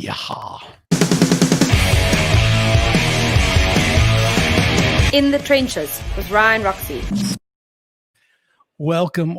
Yaha. In the Trenches with Ryan Roxie. Welcome,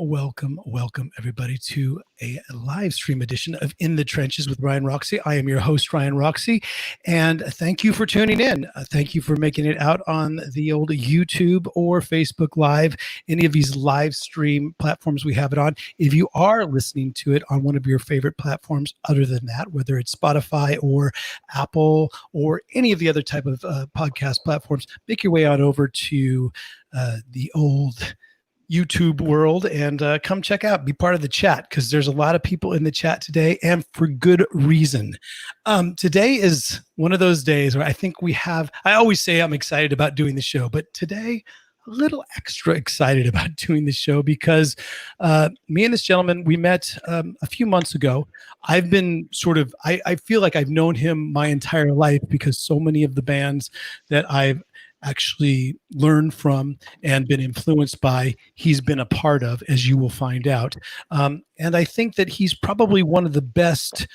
everybody, to a live stream edition of In the Trenches with Ryan Roxie. I am your host, Ryan Roxie, and thank you for tuning in. Thank you for making it out on the old YouTube or Facebook Live, any of these live stream platforms we have it on. If you are listening to it on one of your favorite platforms other than that, whether it's Spotify or Apple or any of the other type of podcast platforms, make your way on over to the old YouTube world and come check out, be part of the chat, because there's a lot of people in the chat today, and for good reason. Today is one of those days where I think I always say I'm excited about doing the show, but today a little extra excited about doing the show because me and this gentleman, we met a few months ago. I've been I feel like I've known him my entire life because so many of the bands that I've actually learned from and been influenced by, he's been a part of, as you will find out. And I think that he's probably one of the best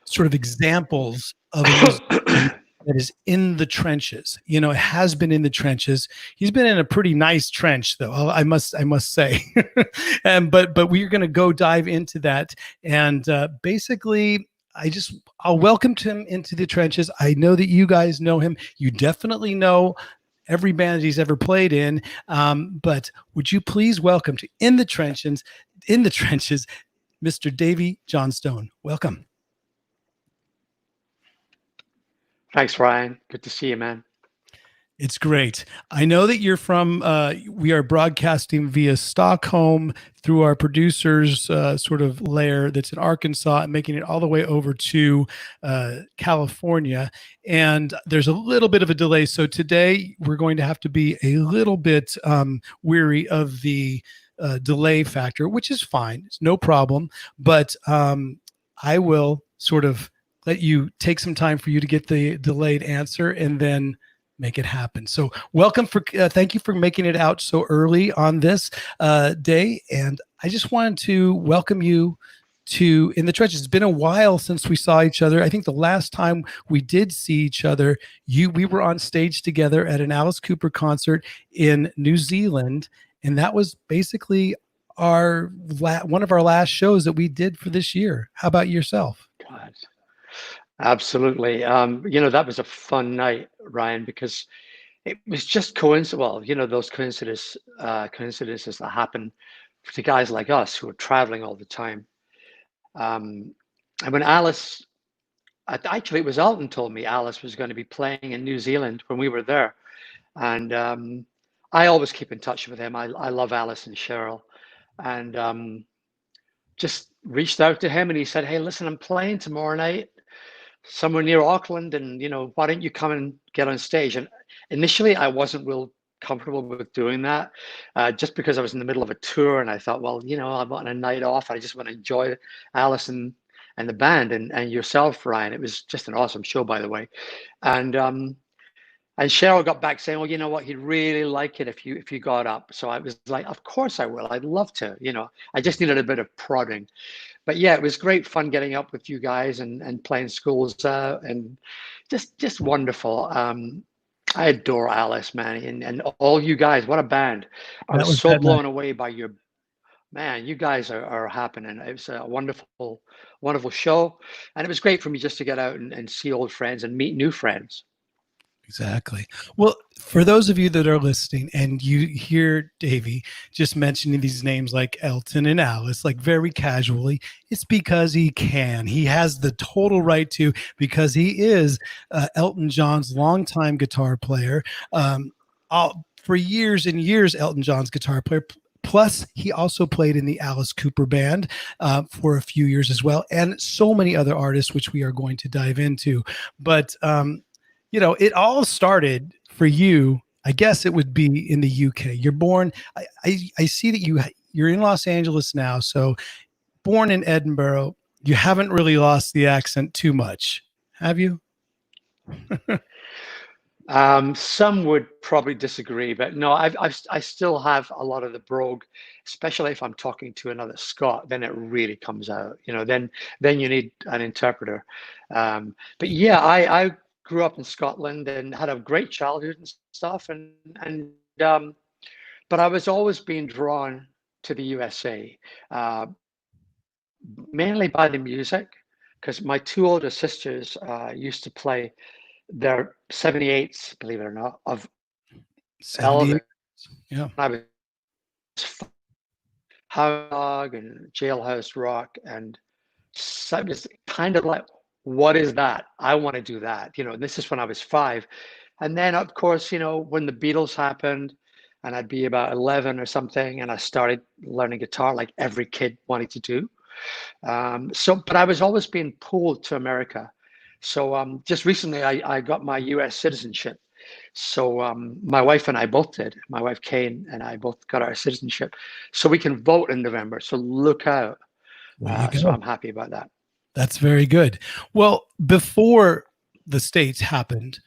sort of examples of a musician that is in the trenches. You know, has been in the trenches. He's been in a pretty nice trench, though, I must say. But we're going to go dive into that. And basically, I'll welcome him into the trenches. I know that you guys know him. You definitely know every band he's ever played in. But would you please welcome to In the Trenches, Mr. Davey Johnstone. Welcome. Thanks, Ryan. Good to see you, man. It's great. I know that you're from, we are broadcasting via Stockholm through our producer's sort of lair that's in Arkansas and making it all the way over to California. And there's a little bit of a delay. So today we're going to have to be a little bit weary of the delay factor, which is fine. It's no problem. But I will sort of let you take some time for you to get the delayed answer and then make it happen. So thank you for making it out so early on this day. And I just wanted to welcome you to In the Trenches. It's been a while since we saw each other. I think the last time we did see each other, we were on stage together at an Alice Cooper concert in New Zealand. And that was basically one of our last shows that we did for this year. How about yourself? God. Absolutely. That was a fun night, Ryan, because it was just coincidence. Well, those coincidences that happen to guys like us who are traveling all the time. And when Alice, actually, it was Elton told me Alice was going to be playing in New Zealand when we were there. And I always keep in touch with him. I love Alice and Cheryl. And just reached out to him and he said, "Hey, listen, I'm playing tomorrow night somewhere near Auckland, and why don't you come and get on stage?" And initially I wasn't real comfortable with doing that, just because I was in the middle of a tour, and I thought, well, I'm on a night off, I just want to enjoy Alice and the band and yourself, Ryan. It was just an awesome show, by the way. And Cheryl got back saying, well, you know what, he'd really like it if you got up. So I was like, of course I will, I'd love to. I just needed a bit of prodding. But yeah, it was great fun getting up with you guys and playing schools and just wonderful. I adore Alice, man, and all you guys. What a band! I was so blown away by your man. You guys are happening. It was a wonderful, wonderful show, and it was great for me just to get out and see old friends and meet new friends. Exactly. Well, for those of you that are listening and you hear Davey just mentioning these names like Elton and Alice, like very casually, it's because he can. He has the total right to, because he is Elton John's longtime guitar player. For years and years, Elton John's guitar player. Plus, he also played in the Alice Cooper band for a few years as well, and so many other artists, which we are going to dive into. But it all started for you. I guess it would be in the UK. You're born. I see that you're in Los Angeles now. So born in Edinburgh. You haven't really lost the accent too much, have you? Some would probably disagree, but no, I still have a lot of the brogue, especially if I'm talking to another Scot. Then it really comes out, Then you need an interpreter. But yeah, I grew up in Scotland and had a great childhood and stuff, and but I was always being drawn to the USA, mainly by the music, because my two older sisters used to play their 78s, believe it or not, of 78. Elvis. Yeah. I was Hound Dog and Jailhouse Rock, and so it was kind of like, what is that? I want to do that. And this is when I was 5. And then, of course, when the Beatles happened, and I'd be about 11 or something, and I started learning guitar like every kid wanted to do. But I was always being pulled to America. So just recently, I got my U.S. citizenship. So my wife and I both did. My wife Kane and I both got our citizenship, so we can vote in November. So look out. There you go. So I'm happy about that. That's very good. Well, before the States happened,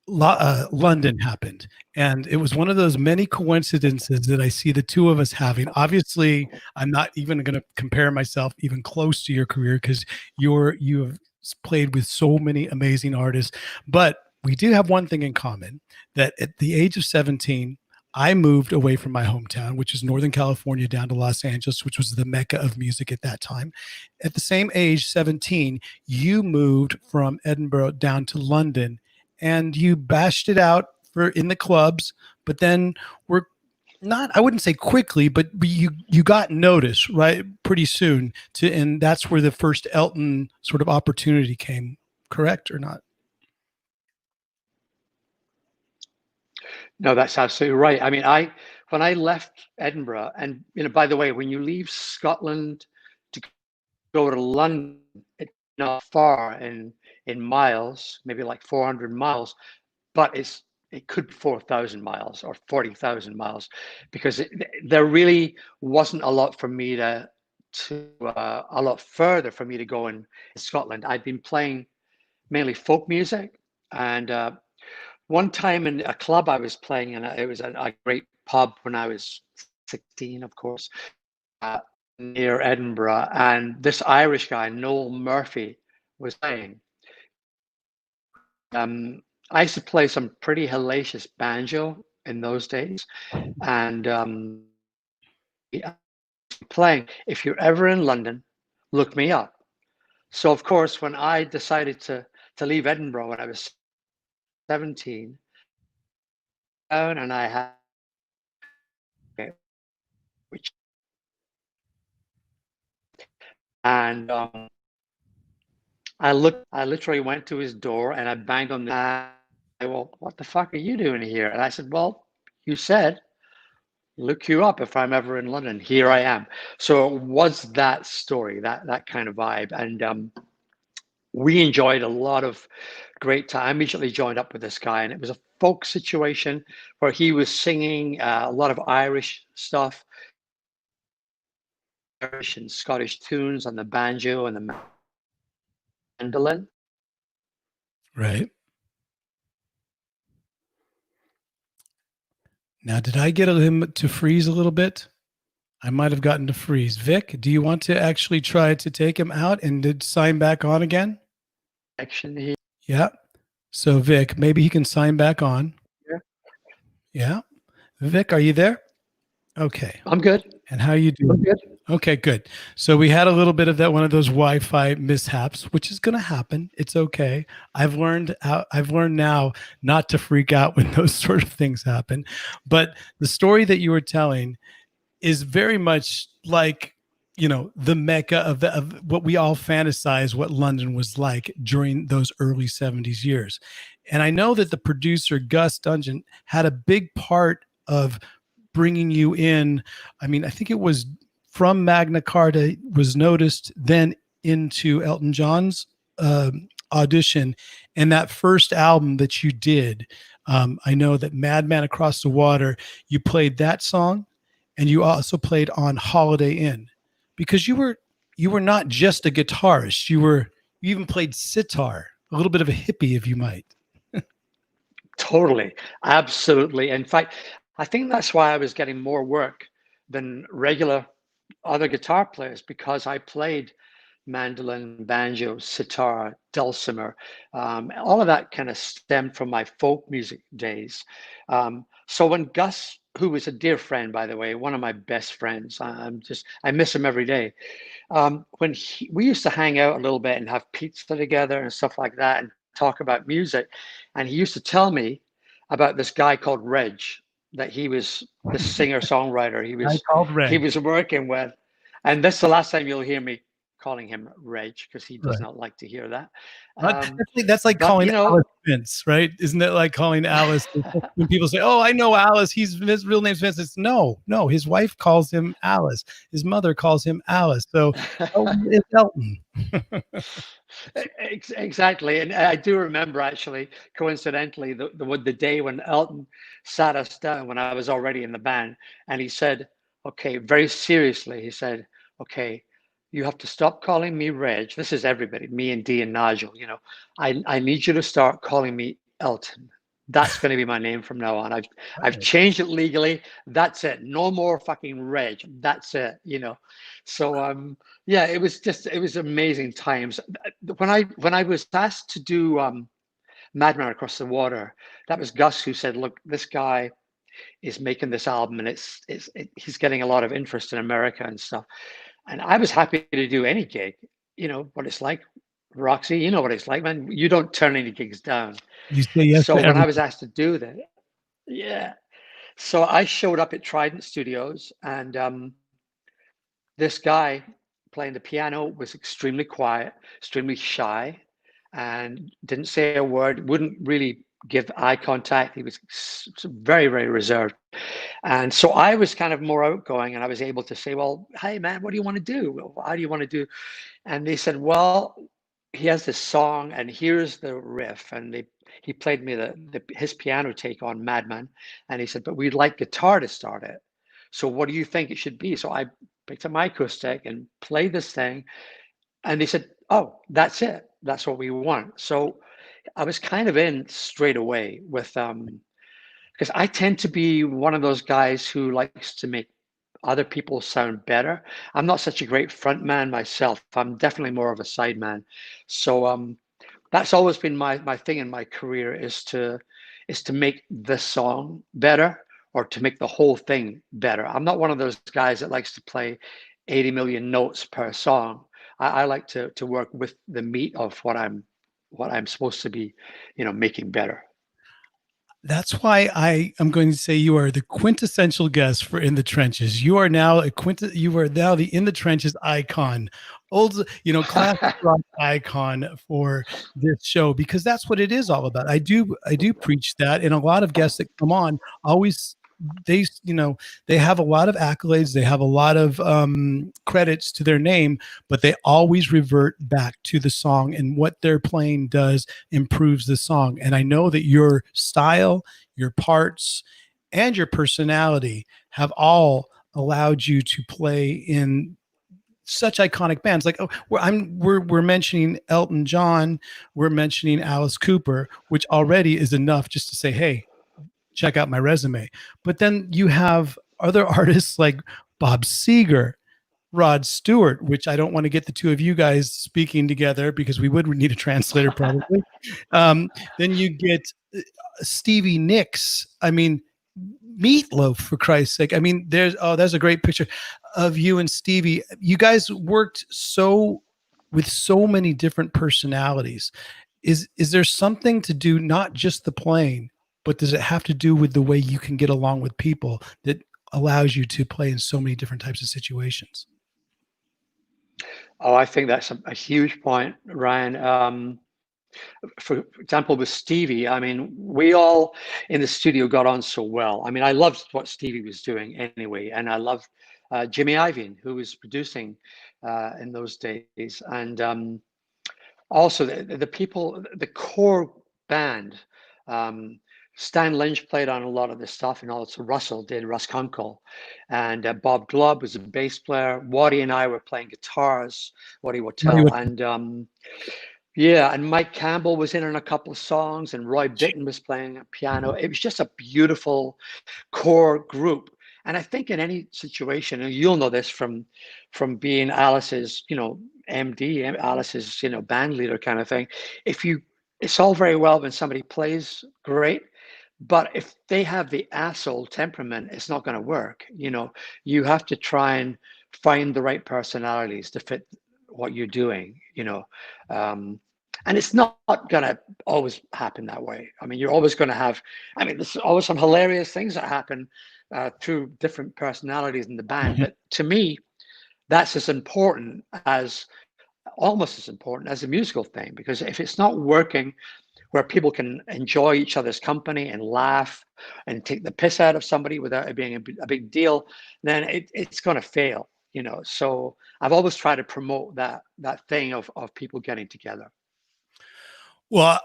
London happened. And it was one of those many coincidences that I see the two of us having. Obviously, I'm not even going to compare myself even close to your career because you have played with so many amazing artists. But we do have one thing in common, that at the age of 17, I moved away from my hometown, which is Northern California, down to Los Angeles, which was the mecca of music at that time. At the same age, 17, you moved from Edinburgh down to London, and you bashed it out in the clubs, but then were not, I wouldn't say quickly, but you got noticed right pretty soon, and that's where the first Elton sort of opportunity came. Correct or not? No, that's absolutely right. I mean, when I left Edinburgh, and by the way, when you leave Scotland to go to London, it's not far in miles, maybe like 400 miles, but it could be 4,000 miles or 40,000 miles, because there really wasn't a lot for me a lot further for me to go in Scotland. I'd been playing mainly folk music, and one time in a club I was playing in, it was a great pub when I was 16, of course, near Edinburgh, and this Irish guy, Noel Murphy, was playing. I used to play some pretty hellacious banjo in those days, and playing, if you're ever in London, look me up. So of course, when I decided to leave Edinburgh when I was 17, and I had which and I literally went to his door and I banged on the well, what the fuck are you doing here? And I said, well, you said look you up if I'm ever in London. Here I am. So it was that story, that kind of vibe. And we enjoyed a lot of great time. I immediately joined up with this guy, and it was a folk situation where he was singing a lot of Irish stuff, Irish and Scottish tunes on the banjo and the mandolin. Right. Now, did I get him to freeze a little bit? I might have gotten to freeze. Vic, do you want to actually try to take him out and sign back on again? Action here. Yeah. So Vic, maybe he can sign back on. Yeah. Yeah. Vic, are you there? Okay. I'm good. And how are you doing? I'm good. Okay, good. So we had a little bit of that, one of those Wi-Fi mishaps, which is going to happen. It's okay. I've learned now not to freak out when those sort of things happen. But the story that you were telling is very much like, the mecca of what we all fantasize what London was like during those early 70s years. And I know that the producer, Gus Dungent, had a big part of bringing you in. I mean, I think it was from Magna Carta was noticed, then into Elton John's audition. And that first album that you did, I know that Madman Across the Water, you played that song, and you also played on Holiday Inn, because you were not just a guitarist. You even played sitar, a little bit of a hippie, if you might. Totally, absolutely. In fact, I think that's why I was getting more work than regular other guitar players, because I played mandolin, banjo, sitar, dulcimer. All of that kind of stemmed from my folk music days. So when Gus, who was a dear friend, by the way, one of my best friends, I miss him every day. We used to hang out a little bit and have pizza together and stuff like that and talk about music. And he used to tell me about this guy called Reg, that he was the singer-songwriter I called he Red. was working with. And this is the last time you'll hear me calling him Reg, because he does Right. not like to hear that. That's like But calling Alice Vince, right? Isn't it like calling Alice when people say, "Oh, I know Alice. His real name's Vince." It's no. His wife calls him Alice. His mother calls him Alice. So it's Elton. Exactly. And I do remember, actually, coincidentally, the day when Elton sat us down when I was already in the band, and he said, okay, very seriously, he said, okay, you have to stop calling me Reg. This is everybody, me and Dee and Nigel. I need you to start calling me Elton. That's going to be my name from now on. I've changed it legally. That's it. No more fucking Reg. That's it. So yeah, it was amazing times. When I was asked to do Madman Across the Water, that was Gus who said, look, this guy is making this album, and he's getting a lot of interest in America and stuff. And I was happy to do any gig. You know what it's like, Roxy. You know what it's like, man. You don't turn any gigs down. You say yes So to when everything. I was asked to do that, yeah. So I showed up at Trident Studios, and this guy playing the piano was extremely quiet, extremely shy, and didn't say a word, wouldn't really give eye contact. He was very, very reserved. And so I was kind of more outgoing, and I was able to say, well, hey, man, what do you want to do? How do you want to do? And they said, well, he has this song, and here's the riff. And he played me his piano take on Madman. And he said, but we'd like guitar to start it. So what do you think it should be? So I picked up my acoustic and played this thing. And they said, oh, that's it. That's what we want. So I was kind of in straight away with, because I tend to be one of those guys who likes to make other people sound better. I'm not such a great front man myself. I'm definitely more of a side man. So that's always been my thing in my career, is to make this song better, or to make the whole thing better. I'm not one of those guys that likes to play 80 million notes per song. I like to work with the meat of what I'm supposed to be, making better. That's why I am going to say you are the quintessential guest for In the Trenches. You are now you are now the In the Trenches icon, old, classic rock icon for this show, because that's what it is all about. I do preach that, and a lot of guests that come on always, they have a lot of accolades, they have a lot of credits to their name, but they always revert back to the song, and what they're playing improves the song. And I know that your style, your parts, and your personality have all allowed you to play in such iconic bands. Like, we're mentioning Elton John, we're mentioning Alice Cooper, which already is enough just to say, hey, check out my resume. But then you have other artists like Bob Seger, Rod Stewart, which I don't want to get the two of you guys speaking together because we would need a translator probably. Then you get Stevie Nicks. I mean, Meatloaf, for Christ's sake. I mean, there's a great picture of you and Stevie. You guys worked with so many different personalities. Is there something to do, not just the playing, but does it have to do with the way you can get along with people that allows you to play in so many different types of situations? Oh, I think that's a huge point, Ryan. For example, with Stevie, I mean, we all in the studio got on so well. I mean, I loved what Stevie was doing anyway, and I loved Jimmy Iovine, who was producing in those days, and also the people, the core band. Stan Lynch played on a lot of this stuff, and also Russ Kunkel, and Bob Glob was a bass player. Waddy and I were playing guitars. Waddy Wotell, and Yeah, and Mike Campbell was in on a couple of songs, and Roy Bittan was playing piano. It was just a beautiful core group. And I think in any situation, and you'll know this from being Alice's, MD, Alice's, band leader kind of thing. If you, it's all very well when somebody plays great, but if they have the asshole temperament, it's not going to work. You have to try and find the right personalities to fit what you're doing. Um, and it's not going to always happen that way. I mean, you're always going to have. I mean, there's always some hilarious things that happen through different personalities in the band. But to me, that's as important as almost as important as the musical thing, because if it's not working where people can enjoy each other's company and laugh and take the piss out of somebody without it being a big deal, then it's going to fail. So I've always tried to promote that thing of people getting together. Well,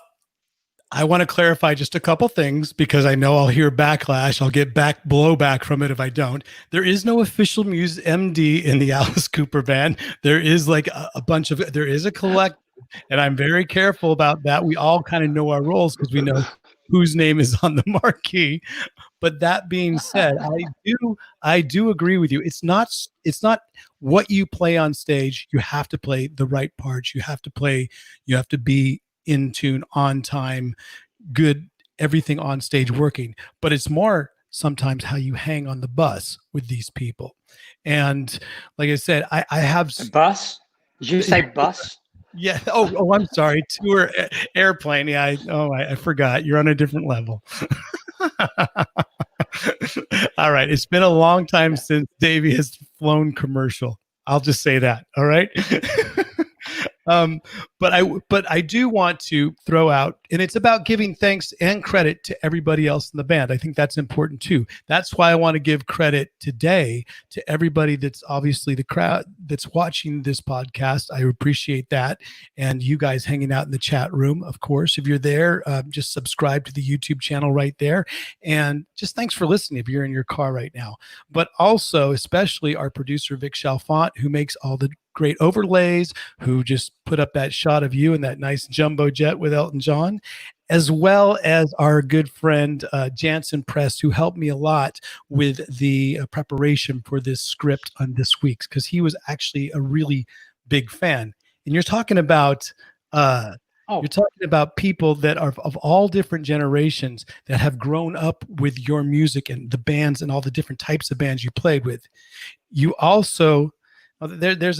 I want to clarify just a couple things because I know I'll hear backlash. I'll get blowback from it if I don't. There is no official MD in the Alice Cooper band. There is like a bunch of, there is a collective, and I'm very careful about that. We all kind of know our roles because we know whose name is on the marquee. But that being said, I do agree with you. It's not what you play on stage. You have to play the right parts. You have to be in tune, on time, good, everything on stage working. But it's more sometimes how you hang on the bus with these people. And like I said, I have a bus. Did you say bus? Yeah. Oh, I'm sorry. Tour airplane. Yeah. I forgot. You're on a different level. All right. It's been a long time since Davey has flown commercial. I'll just say that. All right. But I do want to throw out, and it's about giving thanks and credit to everybody else in the band. I think that's important too. That's why I want to give credit today to everybody that's obviously the crowd that's watching this podcast. I appreciate that. And you guys hanging out in the chat room, of course. If you're there, just subscribe to the YouTube channel right there. And just thanks for listening if you're in your car right now. But also, especially our producer, Vic Chalfant, who makes all the great overlays, who just put up that shot of you in that nice jumbo jet with Elton John, as well as our good friend Jansen Press, who helped me a lot with the preparation for this script on this week's, because he was actually a really big fan. And you're talking about people that are of all different generations that have grown up with your music and the bands and all the different types of bands you played with. You also there's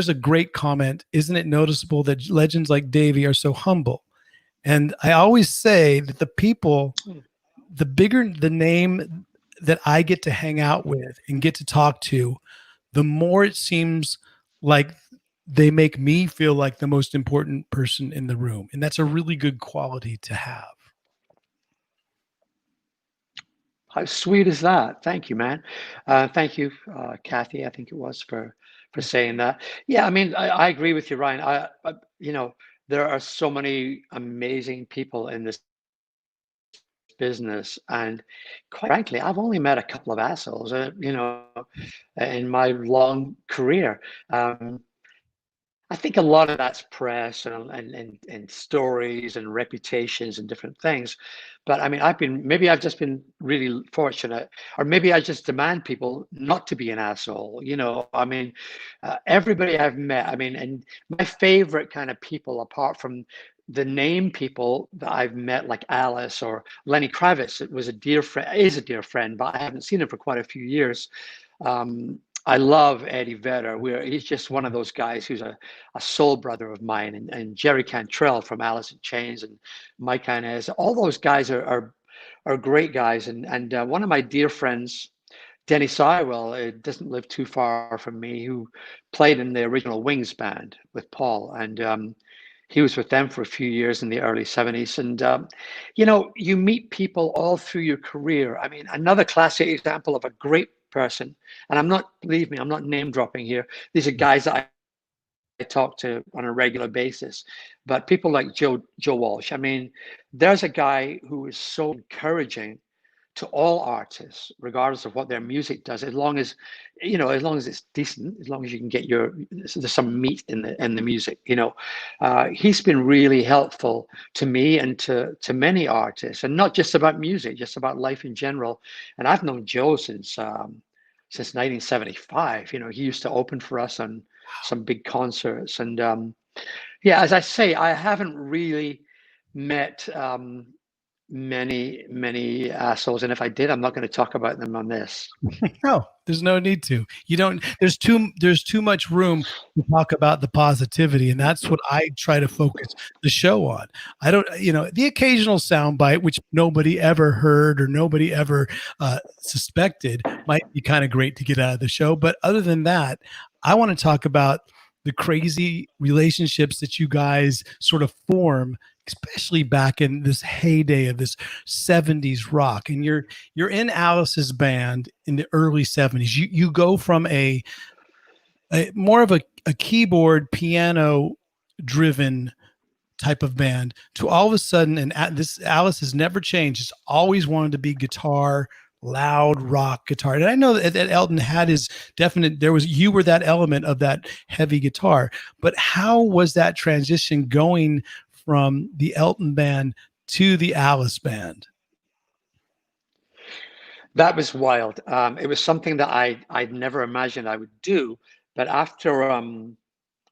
a great comment. Isn't it noticeable that legends like Davey are so humble? And I always say that the people, the bigger the name that I get to hang out with and get to talk to, the more it seems like they make me feel like the most important person in the room. And that's a really good quality to have. How sweet is that? Thank you, man. Thank you, Kathy, I think it was, for saying that. Yeah, I mean, I agree with you, Ryan. There are so many amazing people in this business, and quite frankly, I've only met a couple of assholes, in my long career. I think a lot of that's press and stories and reputations and different things. But I mean, maybe I've just been really fortunate, or maybe I just demand people not to be an asshole. I mean, everybody I've met, I mean, and my favorite kind of people, apart from the name people that I've met, like Alice or Lenny Kravitz, it was a dear friend, is a dear friend, but I haven't seen him for quite a few years. I love Eddie Vedder. He's just one of those guys who's a soul brother of mine, and Jerry Cantrell from Alice in Chains, and Mike Inez. All those guys are great guys. And one of my dear friends, Denny Sywell, doesn't live too far from me, who played in the original Wings band with Paul, and he was with them for a few years in the early 70s. And you meet people all through your career. I mean, another classic example of a great person, and believe me, I'm not name dropping here. These are guys that I talk to on a regular basis, but people like Joe Walsh. I mean, there's a guy who is so encouraging to all artists, regardless of what their music does, as long as, as long as it's decent, as long as you can get there's some meat in the music, he's been really helpful to me and to many artists, and not just about music, just about life in general. And I've known Joe since 1975. He used to open for us on some big concerts, and yeah, as I say, I haven't really met many assholes, and if I did, I'm not going to talk about them on this. No, there's no need to. You don't. There's too much room to talk about the positivity, and that's what I try to focus the show on. I don't, the occasional soundbite which nobody ever heard or nobody ever suspected might be kind of great to get out of the show, but other than that, I want to talk about the crazy relationships that you guys sort of form, especially back in this heyday of this 70s rock. And you're in Alice's band in the early 70s. You go from a more of a keyboard piano driven type of band to all of a sudden, and this Alice has never changed. It's always wanted to be guitar, loud rock guitar. And I know that Elton had his definite, you were that element of that heavy guitar, but how was that transition going from the Elton band to the Alice band? That was wild. It was something that I'd never imagined I would do, but after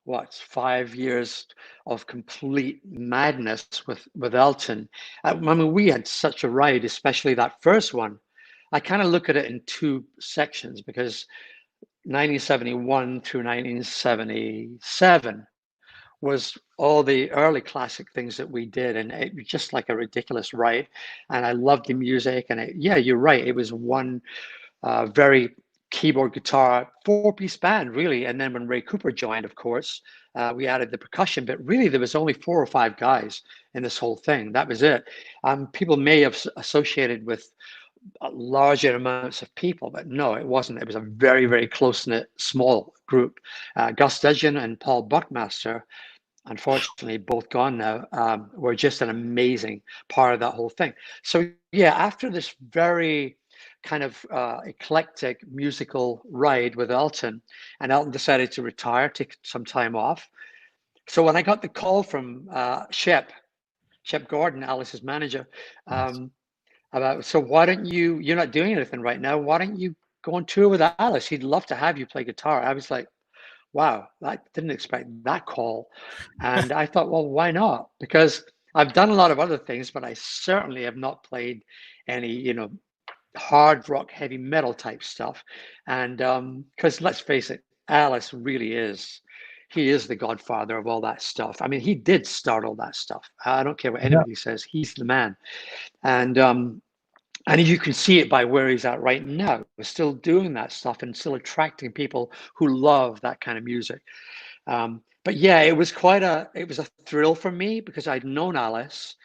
5 years of complete madness with Elton, I mean, we had such a ride, especially that first one. I kind of look at it in two sections, because 1971 through 1977 was all the early classic things that we did, and it was just like a ridiculous ride. And I loved the music, and yeah, you're right, it was one very keyboard, guitar, four-piece band, really. And then when Ray Cooper joined, of course, we added the percussion, but really there was only 4 or 5 guys in this whole thing. That was it. People may have associated with larger amounts of people, but no, it wasn't. It was a very, very close-knit, small group. Gus Dudgeon and Paul Buckmaster, unfortunately both gone now, were just an amazing part of that whole thing. So yeah, after this very kind of eclectic musical ride with Elton, and Elton decided to retire, take some time off. So when I got the call from Shep Gordon, Alice's manager, about, so why don't you're not doing anything right now, why don't you go on tour with Alice? He'd love to have you play guitar. I was like, wow, I didn't expect that call. And I thought, well, why not? Because I've done a lot of other things, but I certainly have not played any, hard rock, heavy metal type stuff. And because let's face it, Alice really is, he is the godfather of all that stuff. I mean, he did start all that stuff. I don't care what anybody says, he's the man. And you can see it by where he's at right now. We're still doing that stuff and still attracting people who love that kind of music. But yeah, it was a thrill for me, because I'd known Alice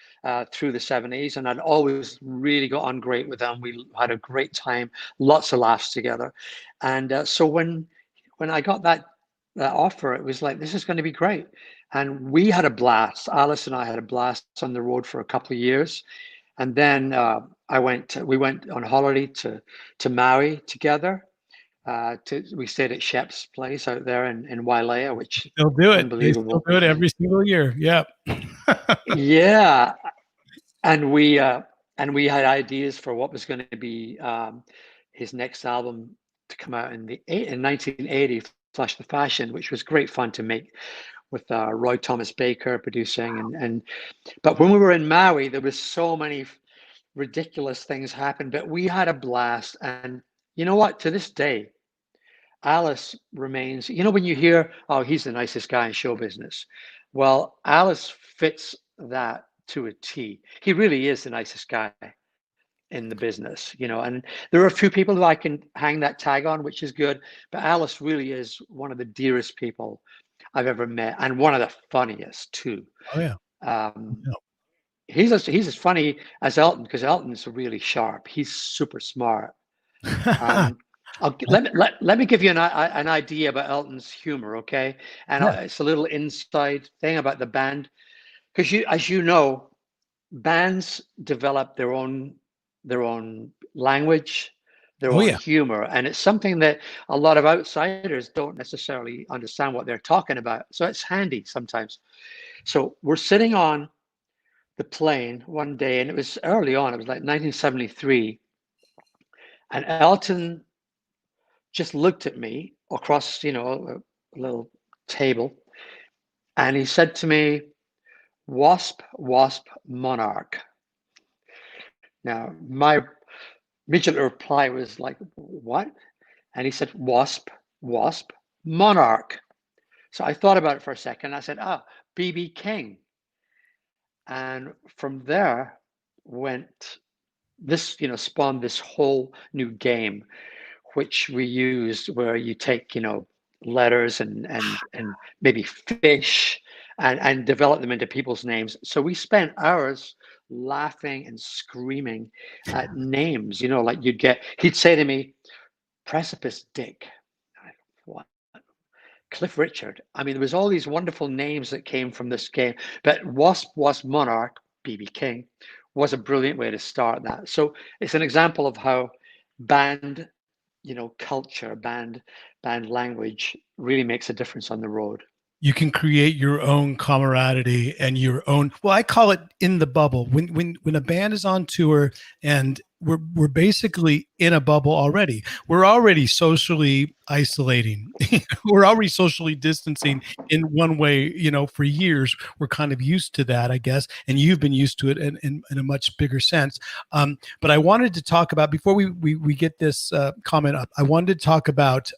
through the 70s, and I'd always really got on great with them. We had a great time, lots of laughs together. And so when I got that offer, it was like, this is going to be great. And we had a blast. Alice and I had a blast on the road for a couple of years. And then we went on holiday to Maui together. We stayed at Shep's place out there in Wailea, which They'll do it. Unbelievable. They still do it every single year. Yeah. Yeah, and we had ideas for what was going to be his next album to come out in 1980, Flash the Fashion, which was great fun to make, with Roy Thomas Baker producing. But when we were in Maui, there was so many ridiculous things happened, but we had a blast. And you know what? To this day, Alice remains, when you hear, oh, he's the nicest guy in show business. Well, Alice fits that to a T. He really is the nicest guy in the business, and there are a few people who I can hang that tag on, which is good, but Alice really is one of the dearest people I've ever met, and one of the funniest too. Oh yeah. He's as funny as Elton, because Elton's really sharp. He's super smart. Let me give you an idea about Elton's humor, okay? And it's a little inside thing about the band, because as you know, bands develop their own language, their Oh own yeah. humor. And it's something that a lot of outsiders don't necessarily understand what they're talking about. So it's handy sometimes. So we're sitting on the plane one day, and it was early on, it was like 1973. And Elton just looked at me across, a little table, and he said to me, "Wasp, wasp, monarch." Now, my immediate reply was like, "What?" And he said, "Wasp, wasp, monarch." So I thought about it for a second. I said, BB King. And from there went this, spawned this whole new game, which we used where you take, letters and maybe fish and develop them into people's names. So we spent hours laughing and screaming at names, like he'd say to me, Precipice Dick. What? Cliff Richard. I mean, there was all these wonderful names that came from this game, but Wasp, Wasp, Monarch, BB King, was a brilliant way to start that. So it's an example of how band, culture, band language really makes a difference on the road. You can create your own camaraderie and your own, well, I call it in the bubble. When a band is on tour and we're basically in a bubble already. We're already socially isolating. We're already socially distancing in one way, for years. We're kind of used to that, I guess. And you've been used to it in a much bigger sense. But I wanted to talk about, before we get this comment up, I wanted to talk about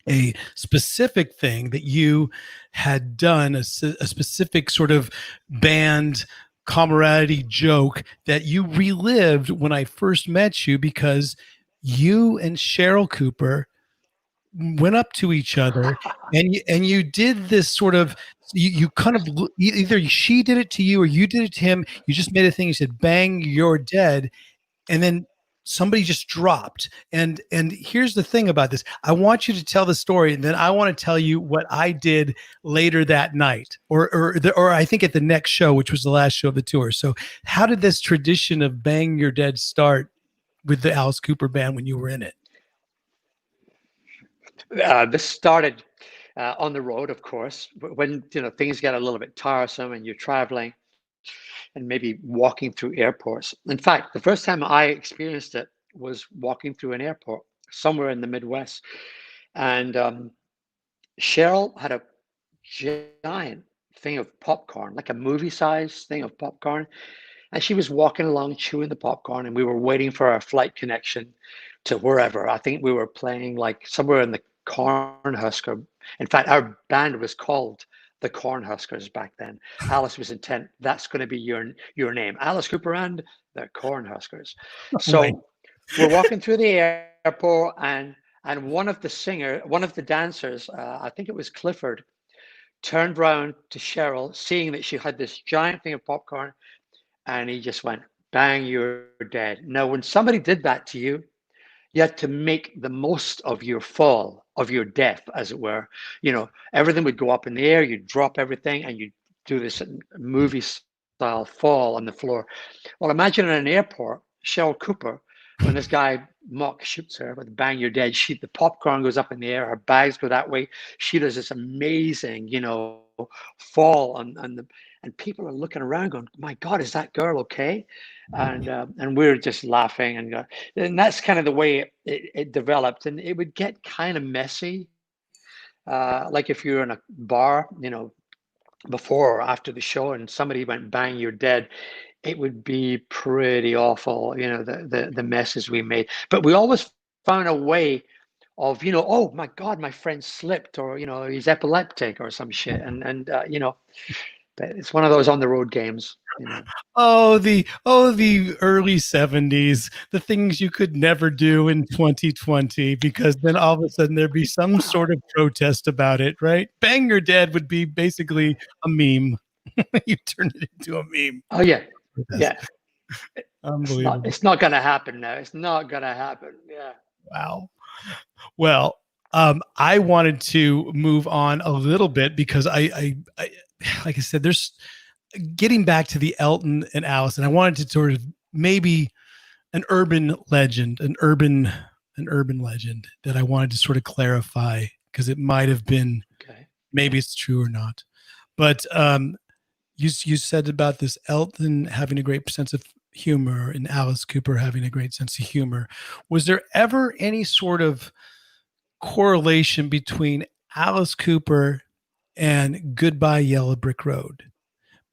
a specific thing that you had done, a specific sort of band camaraderie joke that you relived when I first met you, because you and Cheryl Cooper went up to each other and you did this sort of, you kind of, either she did it to you or you did it to him. You just made a thing. You said, "Bang, you're dead." And then somebody just dropped. And here's the thing about this. I want you to tell the story, and then I want to tell you what I did later that night, or I think at the next show, which was the last show of the tour. So how did this tradition of Bang You're Dead start with the Alice Cooper band when you were in it? This started on the road, of course, when things get a little bit tiresome and you're traveling and maybe walking through airports. In fact, the first time I experienced it was walking through an airport somewhere in the Midwest. And Cheryl had a giant thing of popcorn, like a movie-sized thing of popcorn. And she was walking along, chewing the popcorn, and we were waiting for our flight connection to wherever. I think we were playing like somewhere in the Cornhusker. In fact, our band was called the Cornhuskers back then. Alice was intent, that's going to be your name, Alice Cooper and the Cornhuskers. So Right. we're walking through the airport, and one of the dancers, I think it was Clifford, turned around to Cheryl, seeing that she had this giant thing of popcorn, and he just went, "Bang, you're dead." Now, when somebody did that to you, you had to make the most of your fall, of your death, as it were. Everything would go up in the air, you'd drop everything, and you'd do this movie style fall on the floor. Well, imagine in an airport, Cheryl Cooper, when this guy mock shoots her with "Bang, you're dead," the popcorn goes up in the air, her bags go that way. She does this amazing, fall and people are looking around going, "My God, is that girl okay?" And we're just laughing, and that's kind of the way it developed. And it would get kind of messy, like if you're in a bar, before or after the show, and somebody went, "Bang, you're dead." It would be pretty awful, the messes we made. But we always found a way of, "Oh my God, my friend slipped," or "He's epileptic," or some shit, and but it's one of those on the road games. Oh, the early 70s, the things you could never do in 2020, because then all of a sudden there'd be some sort of protest about it, right? Bang You're Dead would be basically a meme. You turned it into a meme. Oh yeah, yeah. Unbelievable. It's not going to happen now. It's not going to happen. Yeah. Wow. Well, I wanted to move on a little bit because I like I said, there's getting back to the Elton and Alice, and I wanted to sort of maybe an urban legend, an urban legend that I wanted to sort of clarify because it might have been, Okay. maybe it's true or not. But you said about this Elton having a great sense of humor and Alice Cooper having a great sense of humor. Was there ever any sort of correlation between Alice Cooper and Goodbye Yellow Brick Road?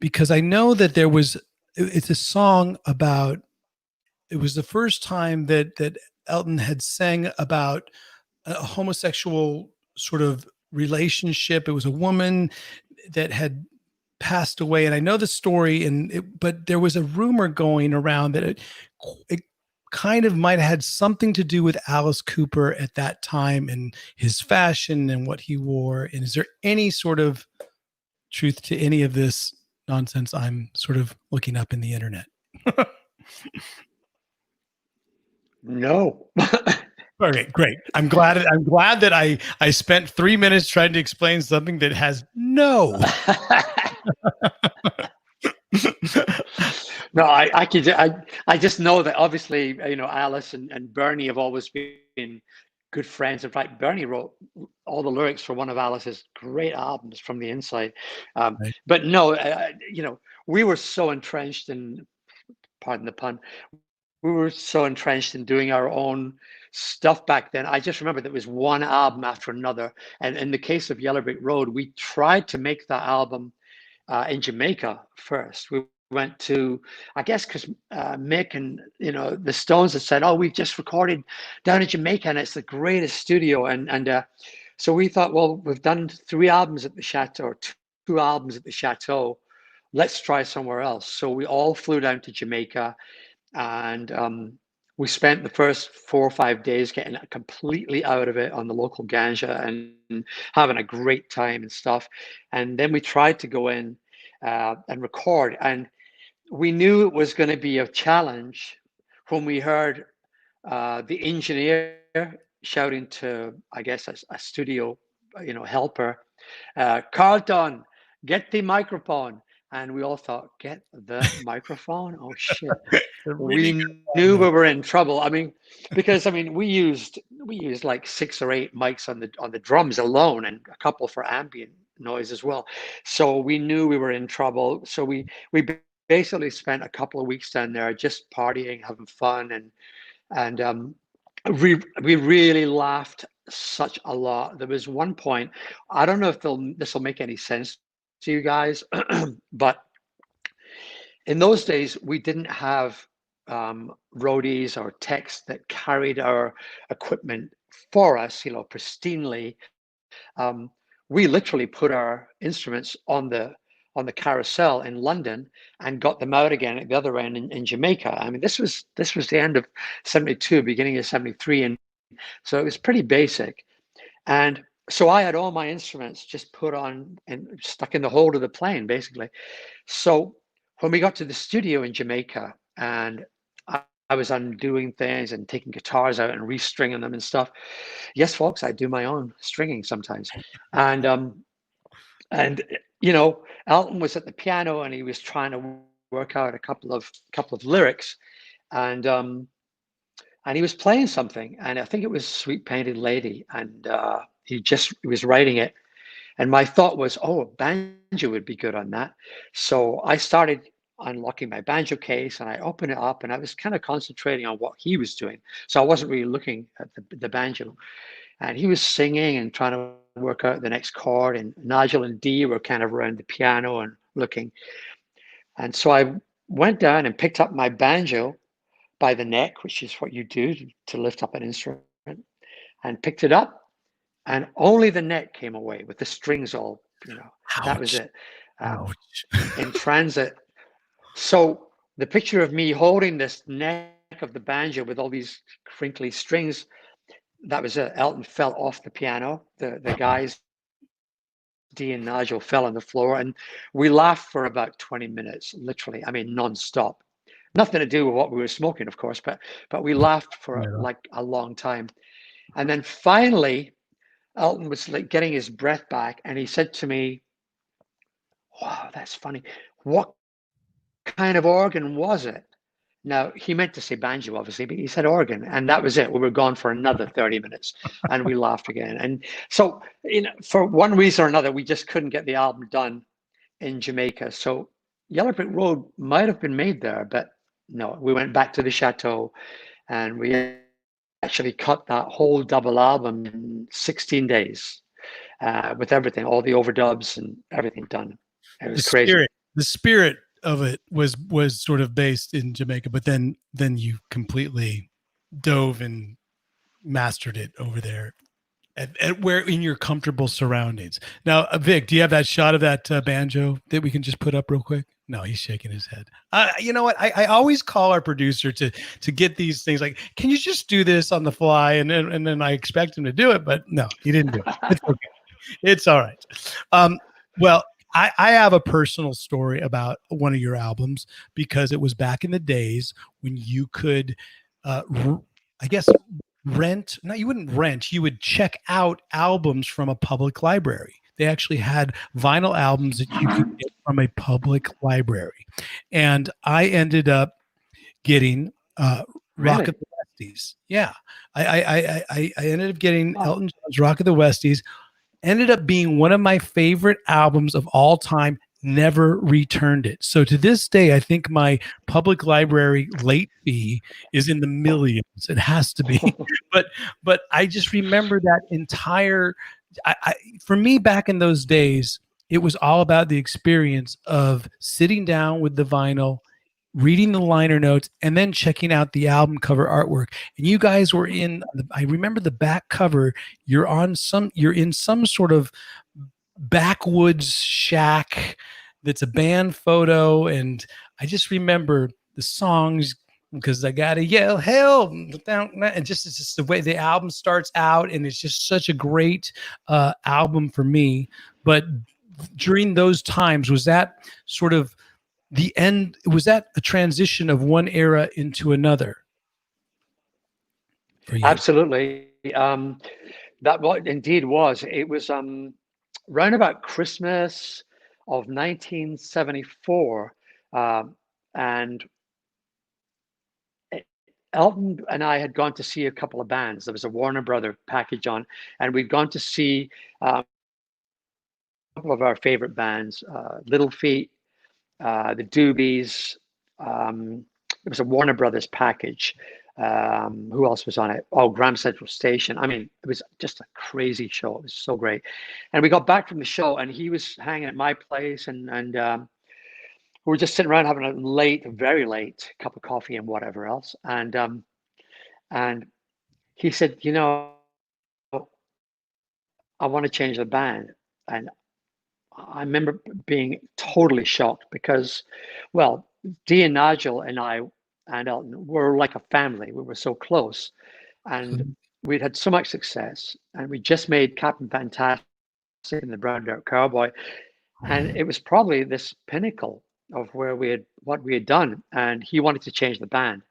Because I know that it's a song about, it was the first time that Elton had sang about a homosexual sort of relationship. It was a woman that had passed away, and I know the story, but there was a rumor going around that it kind of might have had something to do with Alice Cooper at that time and his fashion and what he wore. And is there any sort of truth to any of this nonsense I'm sort of looking up in the internet? No. Okay, great. I'm glad that I spent 3 minutes trying to explain something that has no. No, I just know that obviously, Alice and Bernie have always been good friends. In fact, Bernie wrote all the lyrics for one of Alice's great albums, From the Inside. Right. But no, we were so entrenched in, pardon the pun, we were so entrenched in doing our own stuff back then. I just remember there was one album after another. And in the case of Yellow Brick Road, we tried to make that album in Jamaica first. We went to, I guess, because Mick and the Stones had said, "Oh, we've just recorded down in Jamaica, and it's the greatest studio." And so we thought, well, we've done 3 albums at the Chateau, or 2 albums at the Chateau. Let's try somewhere else. So we all flew down to Jamaica, and we spent the first 4 or 5 days getting completely out of it on the local ganja and having a great time and stuff. And then we tried to go in and record, and we knew it was going to be a challenge when we heard the engineer shouting to, I guess, a studio, helper, "Carlton, get the microphone." And we all thought, "Get the microphone? Oh shit." Really We good knew one, we were in trouble. I mean, because we used like 6 or 8 mics on the drums alone, and a couple for ambient noise as well. So we knew we were in trouble. So we basically spent a couple of weeks down there just partying, having fun, and we really laughed such a lot. There was one point, I don't know if this will make any sense to you guys, but in those days we didn't have roadies or techs that carried our equipment for us, pristinely. Um, we literally put our instruments on the carousel in London and got them out again at the other end in Jamaica. I mean, this was the end of 72, beginning of 73, and so it was pretty basic. And so I had all my instruments just put on and stuck in the hold of the plane, basically. So when we got to the studio in Jamaica, and I was undoing things and taking guitars out and restringing them and stuff. Yes, folks, I do my own stringing sometimes. And Elton was at the piano and he was trying to work out a couple of lyrics, and he was playing something, and I think it was Sweet Painted Lady, and he was writing it. And my thought was, oh, a banjo would be good on that. So I started unlocking my banjo case and I opened it up, and I was kind of concentrating on what he was doing. So I wasn't really looking at the banjo. And he was singing and trying to work out the next chord. And Nigel and Dee were kind of around the piano and looking. And so I went down and picked up my banjo by the neck, which is what you do to lift up an instrument, and picked it up, and only the neck came away with the strings all, that was ouch, it, ouch. in transit. So the picture of me holding this neck of the banjo with all these crinkly strings, that was it. Elton fell off the piano. The guys, Dee and Nigel, fell on the floor, and we laughed for about 20 minutes, literally. I mean, nonstop. Nothing to do with what we were smoking, of course, but we laughed for Right on. like a long time. And then finally, Elton was like getting his breath back, and he said to me, "Wow, that's funny. What kind of organ was it?" Now, he meant to say banjo, obviously, but he said organ, and that was it. We were gone for another 30 minutes, and we laughed again. And so, for one reason or another, we just couldn't get the album done in Jamaica. So Yellow Brick Road might have been made there, but no, we went back to the chateau, and we actually cut that whole double album in 16 days, with everything, all the overdubs and everything done. It was crazy. The spirit of it was sort of based in Jamaica, but then you completely dove and mastered it over there at where in your comfortable surroundings. Now, Vic, do you have that shot of that banjo that we can just put up real quick? No, he's shaking his head. You know what? I always call our producer to get these things like, can you just do this on the fly? And then I expect him to do it, but no, he didn't do it. It's okay. It's all right. Well, I have a personal story about one of your albums because it was back in the days when you could, I guess, rent. No, you wouldn't rent. You would check out albums from a public library. They actually had vinyl albums that you could get from a public library, and I ended up getting Rock of the Westies. Yeah, I ended up getting Elton John's Rock of the Westies. Ended up being one of my favorite albums of all time. Never returned it. So to this day, I think my public library late fee is in the millions. It has to be. but I just remember that entire. For me, back in those days, it was all about the experience of sitting down with the vinyl, reading the liner notes, and then checking out the album cover artwork. And you guys were I remember the back cover, you're in some sort of backwoods shack that's a band photo. And I just remember the songs because I gotta yell hell, and just it's just the way the album starts out, and it's just such a great album for me. But during those times, was that sort of the end? Was that a transition of one era into another for you? Absolutely. That what indeed was. It was round about Christmas of 1974, and Elton and I had gone to see a couple of bands. There was a Warner Brother package on, and we'd gone to see a couple of our favorite bands, Little Feat, the Doobies. It was a Warner Brothers package. Who else was on it? Oh, Graham Central Station. I mean, it was just a crazy show. It was so great. And we got back from the show, and he was hanging at my place, and we were just sitting around having a very late cup of coffee and whatever else. And he said, I want to change the band. And I remember being totally shocked because, well, Dee and Nigel and I and Elton were like a family. We were so close, and we'd had so much success, and we just made Captain Fantastic and the Brown Dirt Cowboy, and it was probably this pinnacle of what we had done. And he wanted to change the band,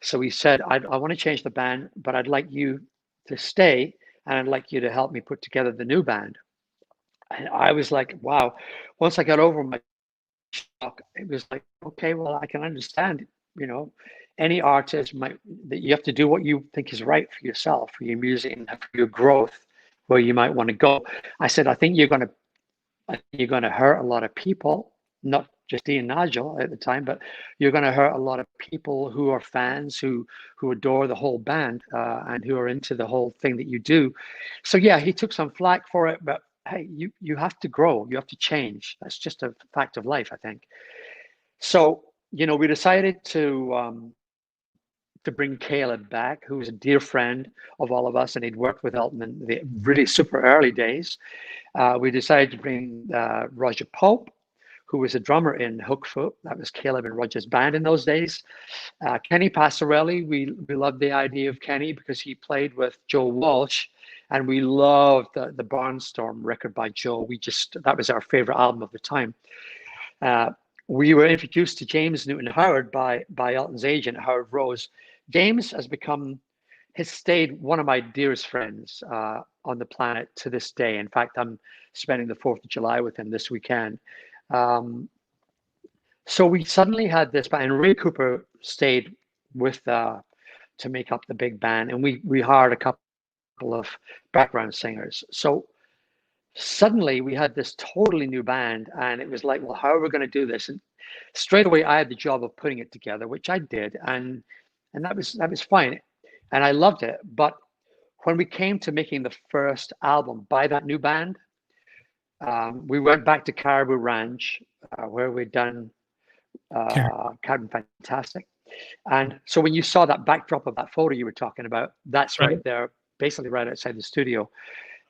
so he said, I want to change the band, but I'd like you to stay, and I'd like you to help me put together the new band. And I was like, wow. Once I got over my shock, it was like, okay, well, I can understand, any artist that you have to do what you think is right for yourself, for your music and for your growth, where you might want to go. I said, I think you're going to hurt a lot of people, not just Dee and Nigel at the time, but you're going to hurt a lot of people who are fans, who adore the whole band, and who are into the whole thing that you do. So yeah, he took some flack for it, but hey, you have to grow, you have to change. That's just a fact of life, I think. So, we decided to bring Caleb back, who was a dear friend of all of us, and he'd worked with Elton in the really super early days. We decided to bring Roger Pope, who was a drummer in Hookfoot. That was Caleb and Roger's band in those days. Kenny Passarelli, we loved the idea of Kenny because he played with Joe Walsh, and we loved the Barnstorm record by Joe. That was our favorite album of the time. We were introduced to James Newton Howard by Elton's agent, Howard Rose. James has stayed one of my dearest friends on the planet to this day. In fact, I'm spending the 4th of July with him this weekend. So we suddenly had this band, and Ray Cooper stayed with to make up the big band, and we hired a couple of background singers. So suddenly we had this totally new band, and it was like, well, how are we going to do this? And straight away, I had the job of putting it together, which I did, and that was fine, and I loved it. But when we came to making the first album by that new band, we went back to Caribou Ranch, where we'd done Captain Fantastic. And so when you saw that backdrop of that photo you were talking about, that's right there, basically right outside the studio.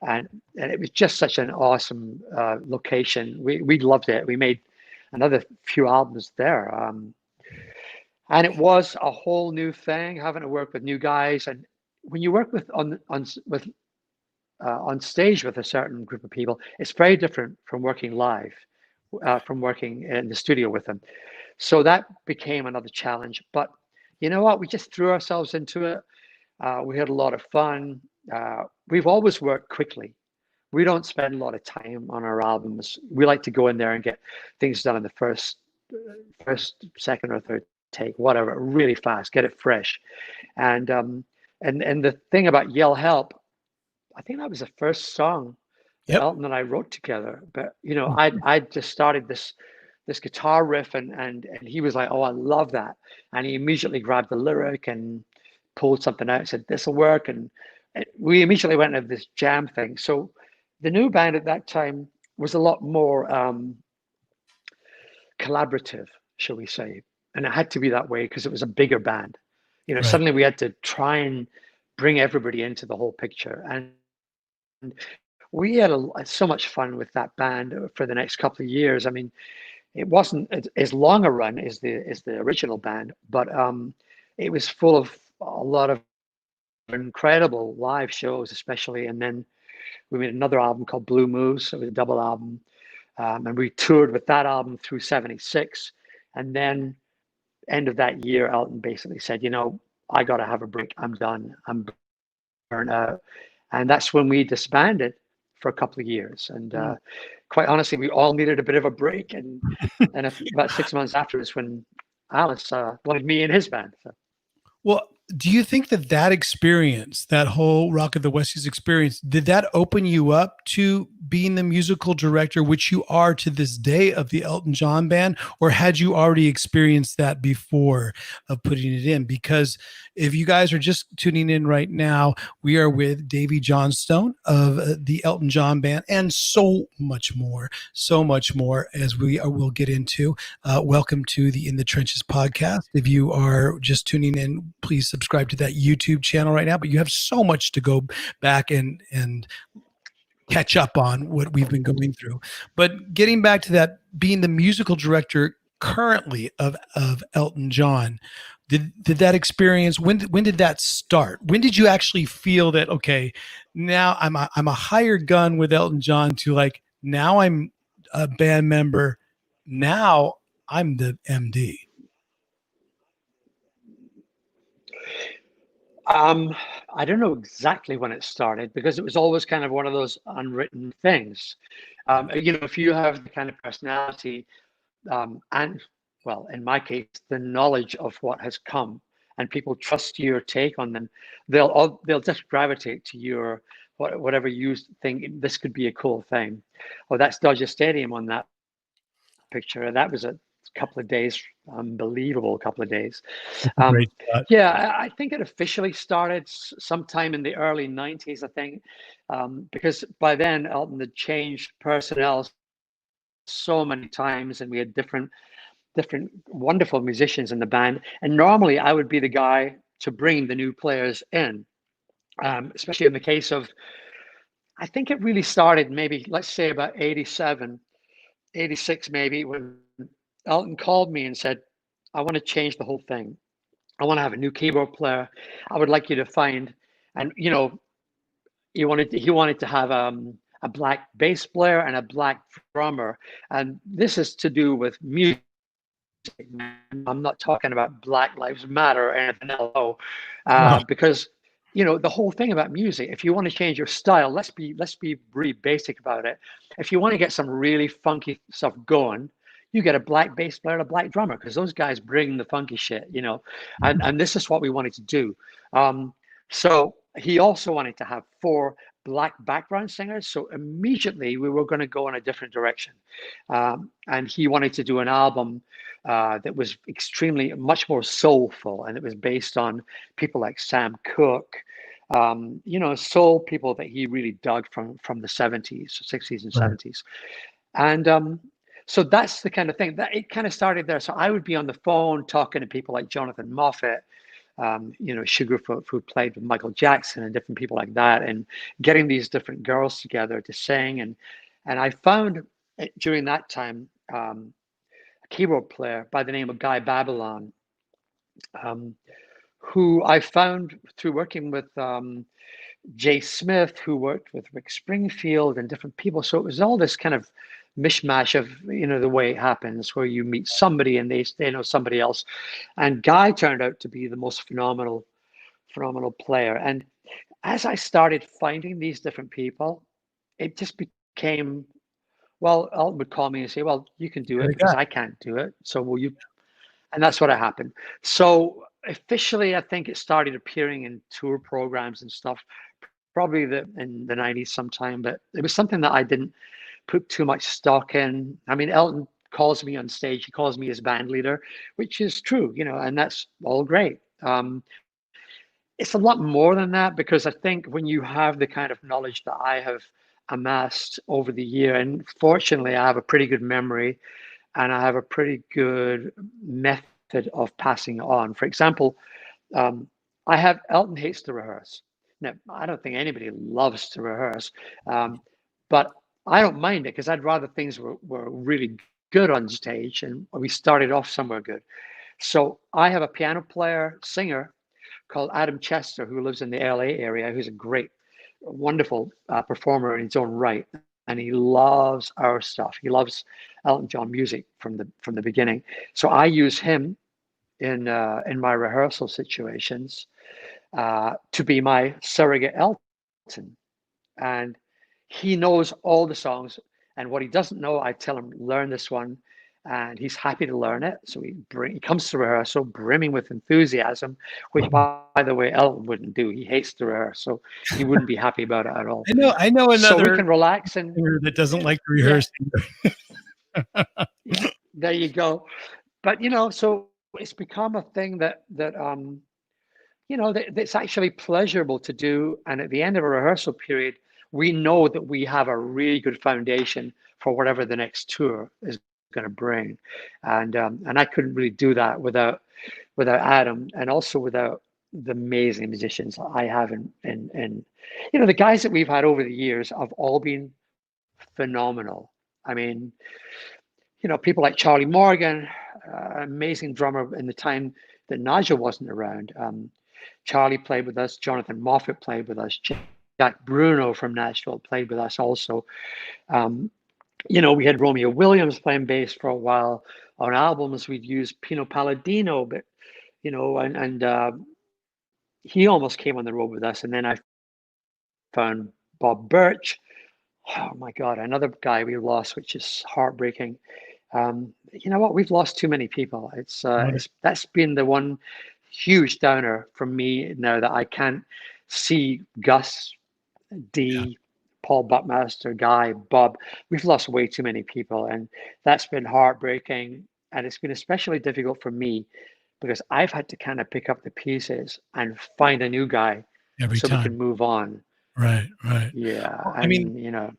And it was just such an awesome location. We loved it. We made another few albums there. And it was a whole new thing, having to work with new guys. And when you work with on stage with a certain group of people, it's very different from working live, from working in the studio with them. So that became another challenge. But you know what? We just threw ourselves into it. We had a lot of fun. We've always worked quickly. We don't spend a lot of time on our albums. We like to go in there and get things done in the first, second, or third take, whatever, really fast, get it fresh. And the thing about Yell Help, I think that was the first song that Elton and I wrote together. But you know, I just started this guitar riff, and he was like, "Oh, I love that," and he immediately grabbed the lyric and pulled something out, said, "This will work," and we immediately went into this jam thing. So the new band at that time was a lot more collaborative, shall we say, and it had to be that way because it was a bigger band. You know, suddenly we had to try and bring everybody into the whole picture, and we had so much fun with that band for the next couple of years. I mean, it wasn't as long a run as the original band, but it was full of a lot of incredible live shows, especially. And then we made another album called Blue Moose. It was a double album, and we toured with that album through '76. And then end of that year, Elton basically said, "You know, I got to have a break. I'm done. I'm burnt out." And that's when we disbanded for a couple of years. And quite honestly, we all needed a bit of a break. And about 6 months afterwards, when Alice wanted me in his band. So. Well, do you think that experience, that whole Rock of the Westies experience, did that open you up to being the musical director, which you are to this day, of the Elton John band, or had you already experienced that before of putting it in? Because if you guys are just tuning in right now, we are with Davey Johnstone of the Elton John band, and so much more as will get into. Welcome to the In the Trenches podcast. If you are just tuning in, please subscribe to that YouTube channel right now, but you have so much to go back and catch up on what we've been going through. But getting back to that, being the musical director currently of Elton John, did that experience, when did that start? When did you actually feel that, okay, now I'm a hired gun with Elton John, to like, now I'm a band member, now I'm the MD? I don't know exactly when it started, because it was always kind of one of those unwritten things. You know, if you have the kind of personality, and, well, in my case, the knowledge of what has come, and people trust your take on them, they'll just gravitate to your whatever you think this could be a cool thing. Oh, that's Dodger Stadium on that picture. That was a couple of days, unbelievable couple of days. Great shot. Yeah, I think it officially started sometime in the early '90s, I think, because by then Elton had changed personnel so many times, and we had different wonderful musicians in the band. And normally I would be the guy to bring the new players in, especially in the case of, I think it really started maybe, let's say, about 87, 86 maybe, when Elton called me and said, "I want to change the whole thing. I want to have a new keyboard player. I would like you to find," and you know, he wanted to have a black bass player and a black drummer, and this is to do with music. I'm not talking about Black Lives Matter or anything else, because you know, the whole thing about music, if you want to change your style, let's be really basic about it. If you want to get some really funky stuff going, you get a black bass player and a black drummer, because those guys bring the funky shit, and this is what we wanted to do. So he also wanted to have 4 black background singers. So immediately we were going to go in a different direction. And he wanted to do an album that was extremely much more soulful, and it was based on people like Sam Cooke, soul people that he really dug from the 70s, 60s and 70s. And so that's the kind of thing that it kind of started there. So I would be on the phone talking to people like Jonathan Moffat, Sugarfoot, who played with Michael Jackson, and different people like that, and getting these different girls together to sing. And I found during that time a keyboard player by the name of Guy Babylon, who I found through working with Jay Smith, who worked with Rick Springfield and different people. So it was all this kind of mishmash of, the way it happens, where you meet somebody and they know somebody else. And Guy turned out to be the most phenomenal player. And as I started finding these different people, it just became, well, Elton would call me and say, well, you can do it because I can't do it. So will you? And that's what happened. So officially, I think it started appearing in tour programs and stuff, probably in the 90s sometime, but it was something that I didn't put too much stock in. I mean, Elton calls me on stage, he calls me his band leader, which is true, and that's all great. It's a lot more than that, because I think when you have the kind of knowledge that I have amassed over the year, and fortunately I have a pretty good memory and I have a pretty good method of passing it on. For example, I have Elton hates to rehearse. Now, I don't think anybody loves to rehearse, but I don't mind it, because I'd rather things were really good on stage and we started off somewhere good. So I have a piano player, singer called Adam Chester, who lives in the LA area, who's a great, wonderful performer in his own right. And he loves our stuff. He loves Elton John music from the beginning. So I use him in my rehearsal situations to be my surrogate Elton. And he knows all the songs, and what he doesn't know, I tell him, learn this one, and he's happy to learn it. So he comes to rehearsal brimming with enthusiasm, which, by the way, Elton wouldn't do. He hates to rehearse, so he wouldn't be happy about it at all. I know another. So we can relax and that doesn't like to rehearse. Yeah, there you go. But so it's become a thing that's actually pleasurable to do, and at the end of a rehearsal period, we know that we have a really good foundation for whatever the next tour is going to bring. And I couldn't really do that without Adam, and also without the amazing musicians I have in the guys that we've had over the years have all been phenomenal. I mean, people like Charlie Morgan, amazing drummer in the time that Nigel wasn't around. Charlie played with us. Jonathan Moffat played with us. Jack Bruno from Nashville played with us also. We had Romeo Williams playing bass for a while. On albums, we'd used Pino Palladino, but, and he almost came on the road with us. And then I found Bob Birch. Oh my God, another guy we lost, which is heartbreaking. You know what? We've lost too many people. That's been the one huge downer for me now, that I can't see Gus, D, Paul Buckmaster, Guy, Bob. We've lost way too many people, and that's been heartbreaking. And it's been especially difficult for me because I've had to kind of pick up the pieces and find a new guy every so time we can move on. Right. Yeah. Well, I mean,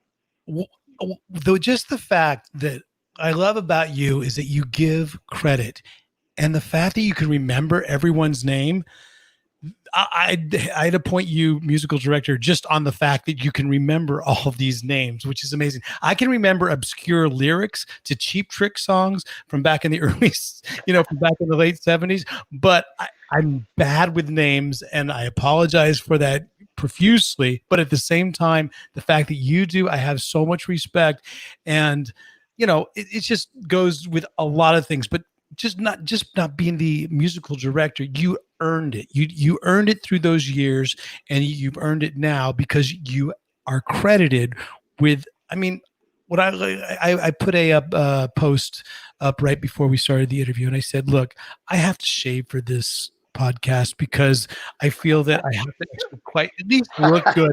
though, just the fact that I love about you is that you give credit, and the fact that you can remember everyone's name. I'd appoint you musical director just on the fact that you can remember all of these names, which is amazing. I can remember obscure lyrics to Cheap Trick songs from back in the early, from back in the late 70s, but I'm bad with names, and I apologize for that profusely. But at the same time, the fact that you do, I have so much respect, and it just goes with a lot of things, but just not being the musical director, you earned it. You earned it through those years, and you've earned it now because you are credited with, what I put a post up right before we started the interview, and I said, look, I have to shave for this podcast because I feel that I have to actually quite at least look good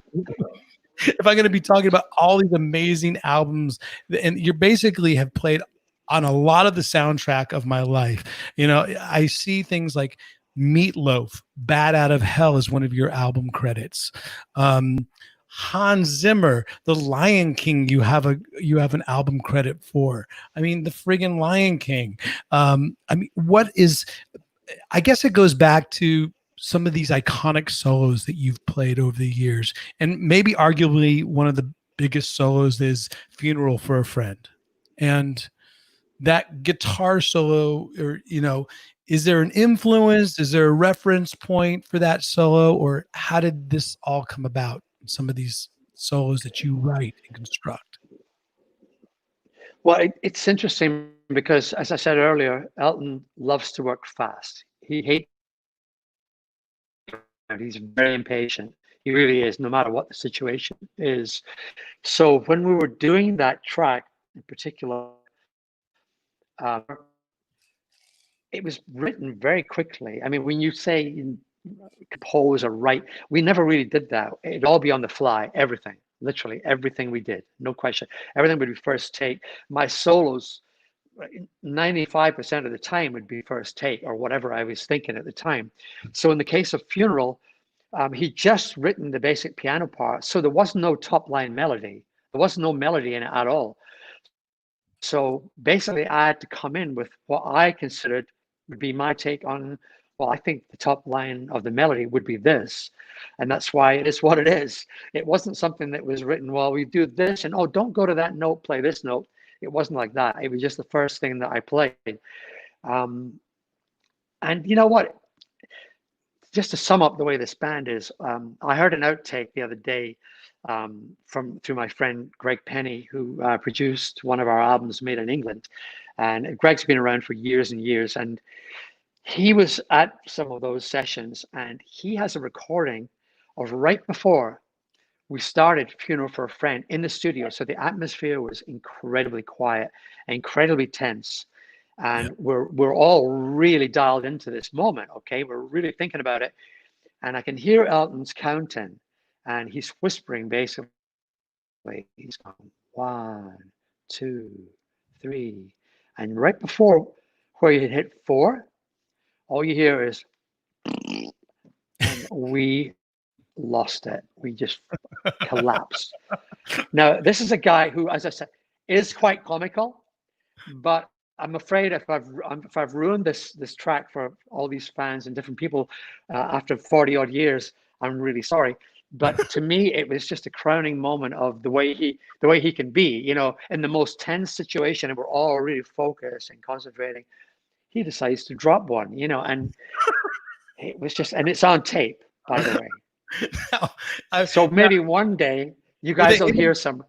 if I'm going to be talking about all these amazing albums. And you basically have played on a lot of the soundtrack of my life. You know, I see things like Meatloaf, Bad Out of Hell is one of your album credits. Hans Zimmer, The Lion King, you have an album credit for. I mean, the friggin' Lion King. I mean, I guess it goes back to some of these iconic solos that you've played over the years. And maybe arguably one of the biggest solos is Funeral for a Friend. And that guitar solo, or, you know, is there an influence? Is there a reference point for that solo? Or how did this all come about? Some of these solos that you write and construct. Well, it's interesting because, as I said earlier, Elton loves to work fast. He hates. He's very impatient. He really is, no matter what the situation is. So when we were doing that track in particular, it was written very quickly. I mean, when you say compose or write, we never really did that. It'd all be on the fly, everything, literally everything we did, no question. Everything would be first take. My solos, 95% of the time would be first take or whatever I was thinking at the time. So in the case of Funeral, he'd just written the basic piano part, so there was no top line melody. There was no melody in it at all. So basically, I had to come in with what I considered would be my take on, well, I think the top line of the melody would be this. And that's why it is what it is. It wasn't something that was written, well, we do this and, oh, don't go to that note, play this note. It wasn't like that. It was just the first thing that I played. And you know what? Just to sum up the way this band is, I heard an outtake the other day through my friend Greg Penny, who produced one of our albums made in England. And Greg's been around for years and years. And he was at some of those sessions, and he has a recording of right before we started Funeral for a Friend in the studio. So the atmosphere was incredibly quiet, incredibly tense. And we're all really dialed into this moment, okay? We're really thinking about it. And I can hear Elton's counting, and he's whispering basically. He's going 1, 2, 3. And right before where you hit 4, all you hear is, and we lost it. We just collapsed. Now, this is a guy who, as I said, is quite comical, but I'm afraid if I've ruined this track for all these fans and different people after 40 odd years, I'm really sorry. But to me, it was just a crowning moment of the way he can be, you know, in the most tense situation, and we're all really focused and concentrating. He decides to drop one, you know, and it was just, and it's on tape, by the way. So maybe one day you guys will hear some.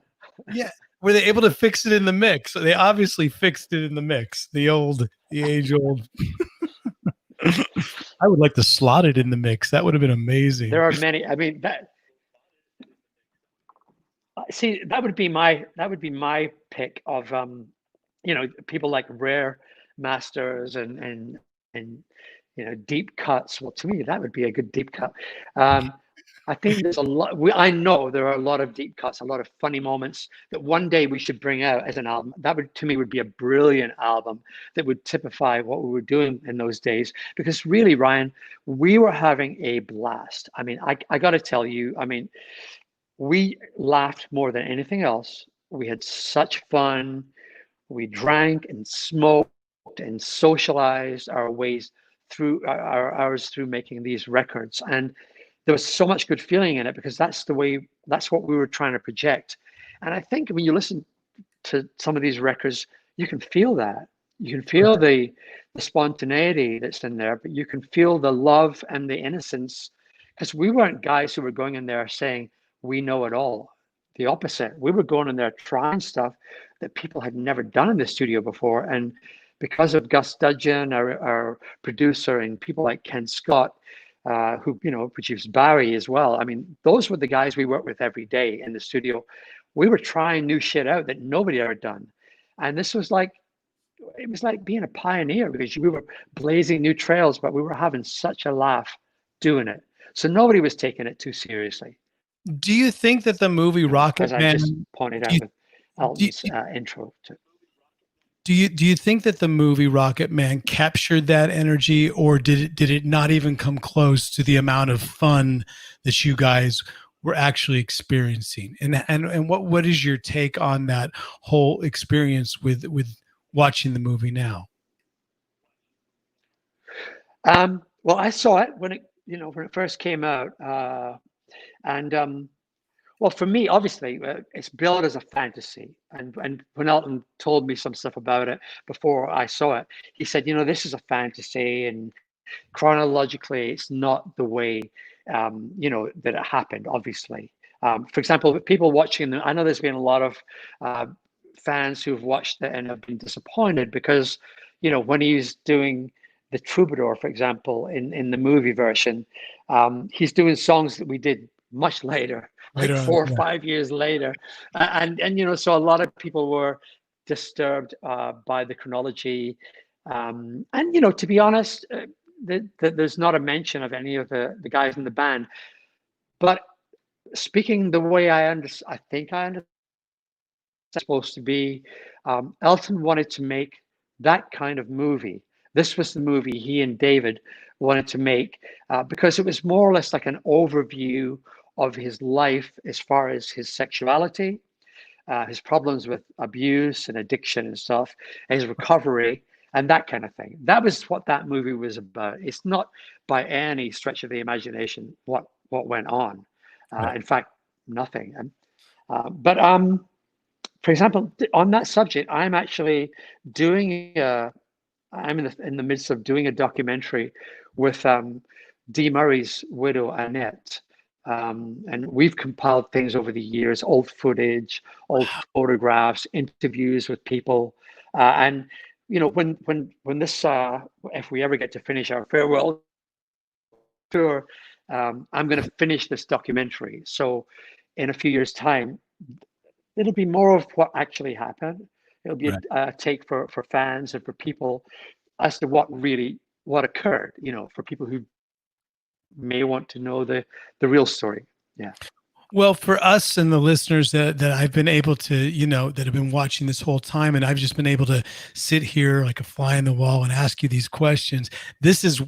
Yeah. Were they able to fix it in the mix? They obviously fixed it in the mix. The age old. I would like to slot it in the mix. That would have been amazing. There are many. I mean, that would be my pick of you know, people like Rare Masters and you know, deep cuts. Well, to me, that would be a good deep cut. I think there's a lot. I know there are a lot of deep cuts, a lot of funny moments that one day we should bring out as an album. That would, to me, would be a brilliant album that would typify what we were doing in those days. Because really, Ryan, we were having a blast. I mean, I got to tell you, I mean, we laughed more than anything else. We had such fun. We drank and smoked and socialized our ways through our hours through making these records. And there was so much good feeling in it because that's what we were trying to project. And I think when you listen to some of these records, you can feel that. You can feel the spontaneity that's in there, but you can feel the love and the innocence, because we weren't guys who were going in there saying, we know it all. The opposite. We were going in there trying stuff that people had never done in the studio before. And because of Gus Dudgeon, our producer, and people like Ken Scott, who, you know, produced Barry as well. I mean, those were the guys we worked with every day in the studio. we were trying new shit out that nobody ever done. And this was like, it was like being a pioneer because we were blazing new trails, but we were having such a laugh doing it. So nobody was taking it too seriously, Do you think that the movie as I just Rocketman, pointed do out you, with do Elton's intro to. do you think that the movie Rocketman captured that energy, or did it not even come close to the amount of fun that you guys were actually experiencing? And what is your take on that whole experience with watching the movie now? Well, I saw it when it first came out, and well, for me, obviously, it's billed as a fantasy. And when Elton told me some stuff about it before I saw it, he said, this is a fantasy, and chronologically, it's not the way that it happened. Obviously, for example, people watching, I know there's been a lot of fans who've watched it and have been disappointed because, when he's doing the Troubadour, for example, in the movie version, he's doing songs that we did much later, like Later on, 4 or 5 years later, and so a lot of people were disturbed by the chronology, and to be honest, there's not a mention of any of the guys in the band. But speaking the way I think I understand it's supposed to be, Elton wanted to make that kind of movie. This was the movie he and David wanted to make because it was more or less like an overview of his life as far as his sexuality, his problems with abuse and addiction and stuff, his recovery, and that kind of thing. That was what that movie was about. It's not by any stretch of the imagination what went on. right. In fact, nothing. But for example, on that subject, I'm actually doing I'm in the midst of doing a documentary with Dee Murray's widow, Annette. And we've compiled things over the years, old footage, old photographs, interviews with people. And, when this, if we ever get to finish our farewell tour, I'm going to finish this documentary. So in a few years' time, it'll be more of what actually happened. It'll be Right. a take for fans and for people as to what occurred, for people who may want to know the real story. Yeah. Well, for us and the listeners that I've been able to, that have been watching this whole time, and I've just been able to sit here like a fly in the wall and ask you these questions. This is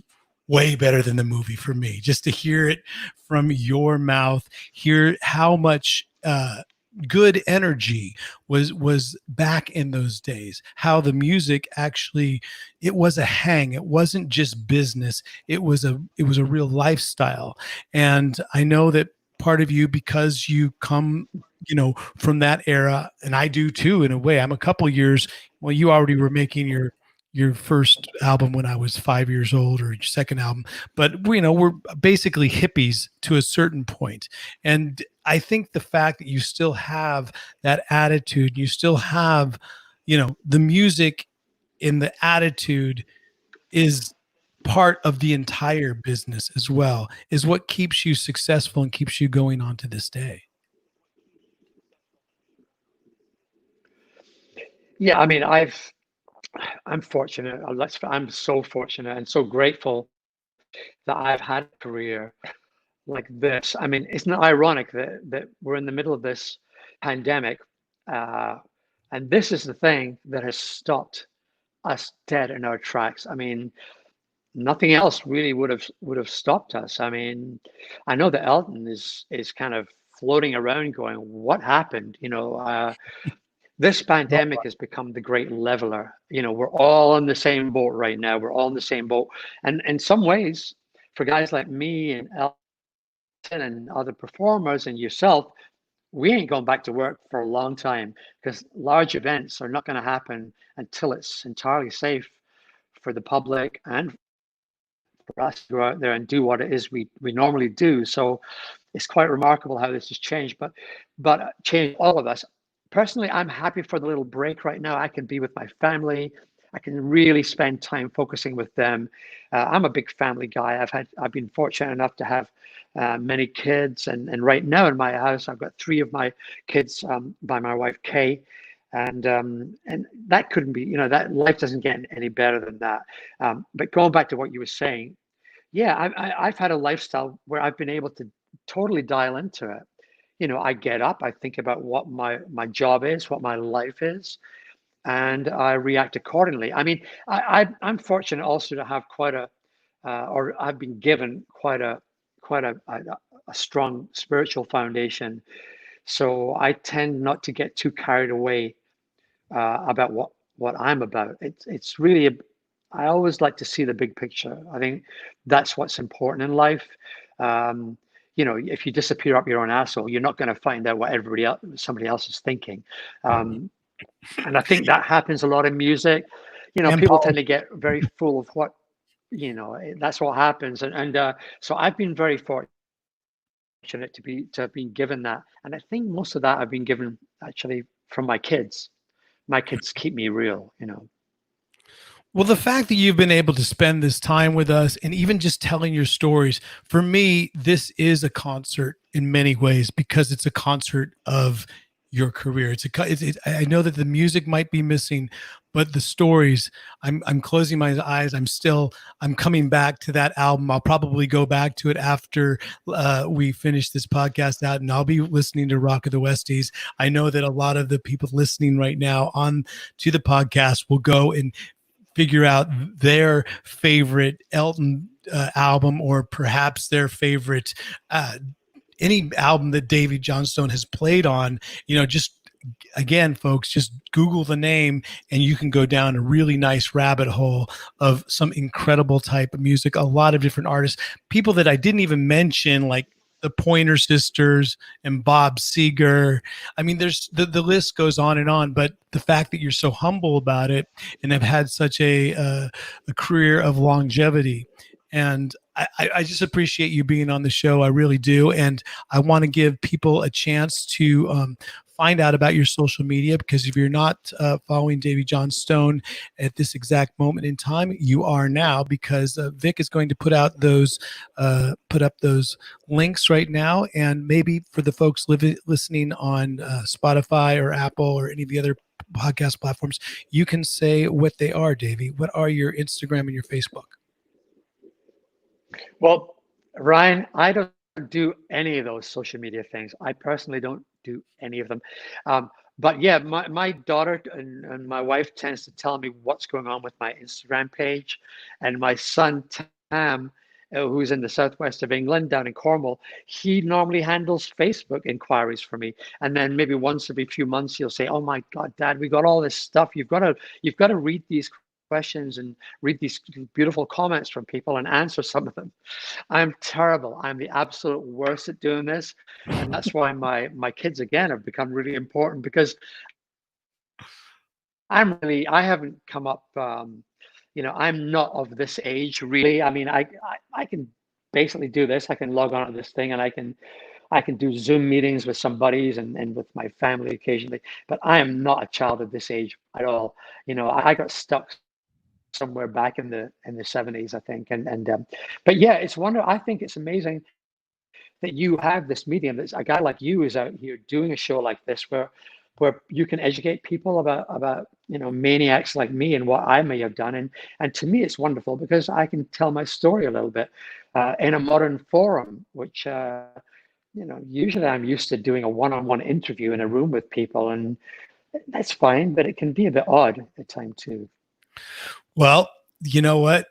way better than the movie for me. Just to hear it from your mouth, hear how much good energy was back in those days. How the music actually, it was a hang. It wasn't just business. It was a real lifestyle. And I know that part of you, because you come from that era, and I do too, in a way. I'm a couple years, well, you already were making your first album when I was 5 years old, or your second album, but we're basically hippies to a certain point. And I think the fact that you still have that attitude, you still have the music in the attitude, is part of the entire business as well, is what keeps you successful and keeps you going on to this day. Yeah. I mean, I'm fortunate. I'm so fortunate and so grateful that I've had a career like this. I mean, isn't it ironic that we're in the middle of this pandemic, uh, and this is the thing that has stopped us dead in our tracks. I mean, nothing else really would have stopped us. I mean, I know that Elton is kind of floating around, going, "What happened?" This pandemic has become the great leveler. We're all on the same boat right now. We're all in the same boat, and in some ways, for guys like me and Elton and other performers and yourself, we ain't going back to work for a long time because large events are not going to happen until it's entirely safe for the public and for us to go out there and do what it is we normally do. So it's quite remarkable how this has changed, but changed all of us. Personally, I'm happy for the little break right now. I can be with my family. I can really spend time focusing with them. I'm a big family guy. I've been fortunate enough to have many kids, and right now in my house, I've got 3 of my kids by my wife Kay, and that couldn't be, that life doesn't get any better than that. But going back to what you were saying, yeah, I've had a lifestyle where I've been able to totally dial into it. I get up, I think about what my job is, what my life is, and I react accordingly. I mean, I'm fortunate also to have or I've been given quite a strong spiritual foundation. So I tend not to get too carried away about what I'm about. It's really, I always like to see the big picture. I think that's what's important in life. If you disappear up your own asshole, you're not going to find out what somebody else is thinking. And I think that happens a lot in music. And People Paul, tend to get very full of what, that's what happens. And so I've been very fortunate to have been given that. And I think most of that I've been given actually from my kids. My kids keep me real. well, the fact that you've been able to spend this time with us and even just telling your stories, for me, this is a concert in many ways because it's a concert of your career. I know that the music might be missing, but the stories, I'm closing my eyes. I'm coming back to that album. I'll probably go back to it after we finish this podcast out, and I'll be listening to Rock of the Westies. I know that a lot of the people listening right now on to the podcast will go and figure out their favorite Elton album, or perhaps their favorite any album that Davey Johnstone has played on. Just again, folks, just Google the name and you can go down a really nice rabbit hole of some incredible type of music. A lot of different artists, people that I didn't even mention, like the Pointer Sisters and Bob Seger. I mean, there's the list goes on, but the fact that you're so humble about it and have had such a career of longevity, and I just appreciate you being on the show. I really do. And I want to give people a chance to find out about your social media, because if you're not following Davey Johnstone at this exact moment in time, you are now, because Vic is going to put up those links right now. And maybe for the folks listening on Spotify or Apple or any of the other podcast platforms, you can say what they are, Davey. What are your Instagram and your Facebook? Well, Ryan, I don't do any of those social media things. I personally don't do any of them. But yeah, my daughter and my wife tends to tell me what's going on with my Instagram page. And my son, Tam, who's in the southwest of England, down in Cornwall, he normally handles Facebook inquiries for me. And then maybe once every few months, he'll say, "Oh my God, Dad, we got all this stuff. You've got to read these questions and read these beautiful comments from people and answer some of them." I'm terrible. I'm the absolute worst at doing this. And that's why my kids, again, have become really important, because I haven't come up, I'm not of this age, really. I mean, I can basically do this. I can log on to this thing and I can do Zoom meetings with some buddies and with my family occasionally, but I am not a child of this age at all. I got stuck somewhere back in the 70s, I think. But yeah, it's wonderful. I think it's amazing that you have this medium. That a guy like you is out here doing a show like this, where you can educate people about maniacs like me and what I may have done. And to me, it's wonderful because I can tell my story a little bit in a modern forum, which usually I'm used to doing a one-on-one interview in a room with people, and that's fine, but it can be a bit odd at times too. Well, you know what?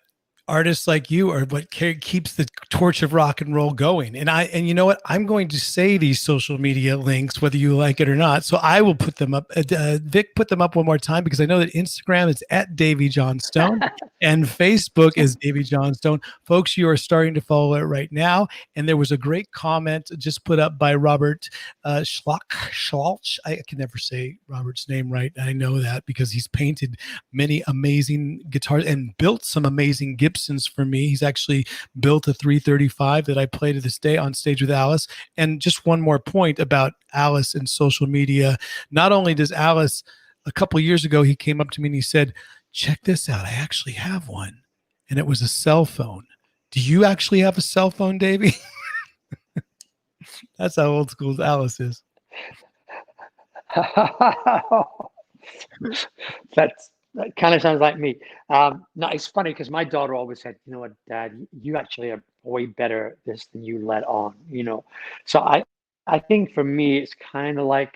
Artists like you are what keeps the torch of rock and roll going. And you know what? I'm going to say these social media links, whether you like it or not. So I will put them up. Vic, put them up one more time, because I know that Instagram is at Davey Johnstone and Facebook is Davey Johnstone. Folks, you are starting to follow it right now. And there was a great comment just put up by Robert Schlach. I can never say Robert's name right. I know that because he's painted many amazing guitars and built some amazing Gibsons for me. He's actually built a 335 that I play to this day on stage with Alice. And just one more point about Alice and social media. Not only does Alice, a couple of years ago, he came up to me and he said, check this out. I actually have one. And it was a cell phone. Do you actually have a cell phone, Davey? That's how old school Alice is. That kind of sounds like me. No, it's funny because my daughter always said, you know what, Dad, you actually are way better at this than you let on, you know. So I think for me, it's kind of like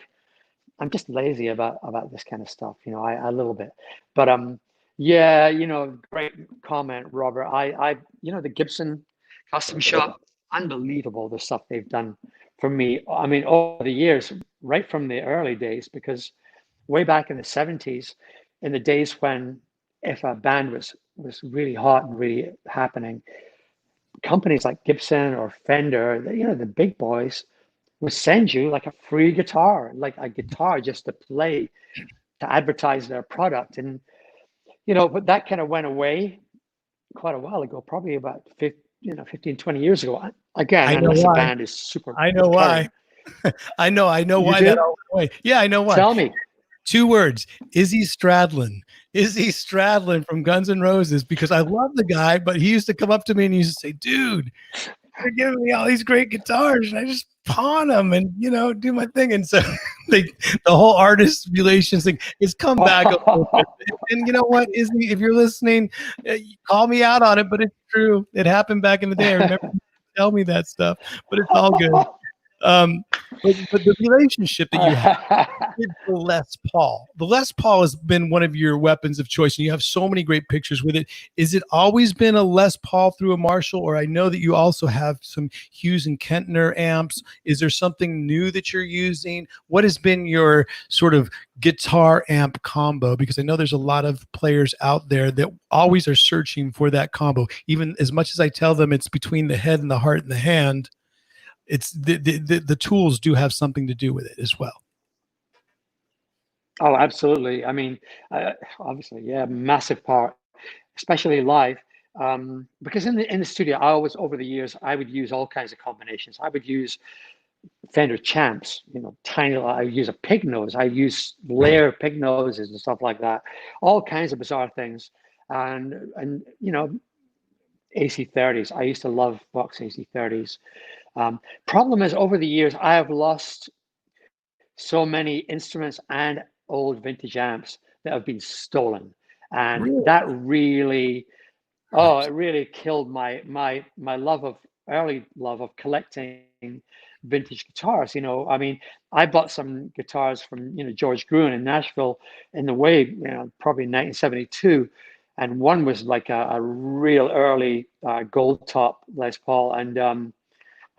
I'm just lazy about this kind of stuff, you know. I a little bit, but yeah, you know, great comment, Robert. You know, the Gibson Custom Shop, unbelievable the stuff they've done for me. I mean, over the years, right from the early days, because way back in the 70s, in the days when if a band was really hot and really happening, companies like Gibson or Fender, you know, the big boys would send you like a free guitar, like a guitar just to play, to advertise their product. And, you know, but that kind of went away quite a while ago, probably about 15, 20 years ago. Again, I know unless the why. band is super I know why. current. I know You why that do? all went away. Yeah, I know why. Tell me. 2 words. Izzy Stradlin. Izzy Stradlin from Guns N' Roses, because I love the guy, but he used to come up to me and he used to say, dude, they're giving me all these great guitars and I just pawn them and, you know, do my thing. And so the whole artist relations thing has come back a little bit. And you know what, Izzy, if you're listening, call me out on it, but it's true. It happened back in the day. I remember you tell me that stuff, but it's all good. But the relationship that you have with the Les Paul. The Les Paul has been one of your weapons of choice, and you have so many great pictures with it. Is it always been a Les Paul through a Marshall, or I know that you also have some Hughes and Kentner amps. Is there something new that you're using? What has been your sort of guitar amp combo? Because I know there's a lot of players out there that always are searching for that combo. Even as much as I tell them it's between the head and the heart and the hand, it's the tools do have something to do with it as well. Oh, absolutely. I mean, obviously, yeah, massive part, especially live. Because in the studio, I always over the years I would use all kinds of combinations. I would use Fender Champs, you know, tiny. I use a pig nose. I use layer pig noses and stuff like that. All kinds of bizarre things, and you know, AC30s. I used to love Vox AC30s. Problem is, over the years, I have lost so many instruments and old vintage amps that have been stolen, and Really? that really, oh, it really killed my early love of collecting vintage guitars. You know, I mean, I bought some guitars from, you know, George Gruen in Nashville in the way, you know, probably 1972, and one was like a real early gold top Les Paul,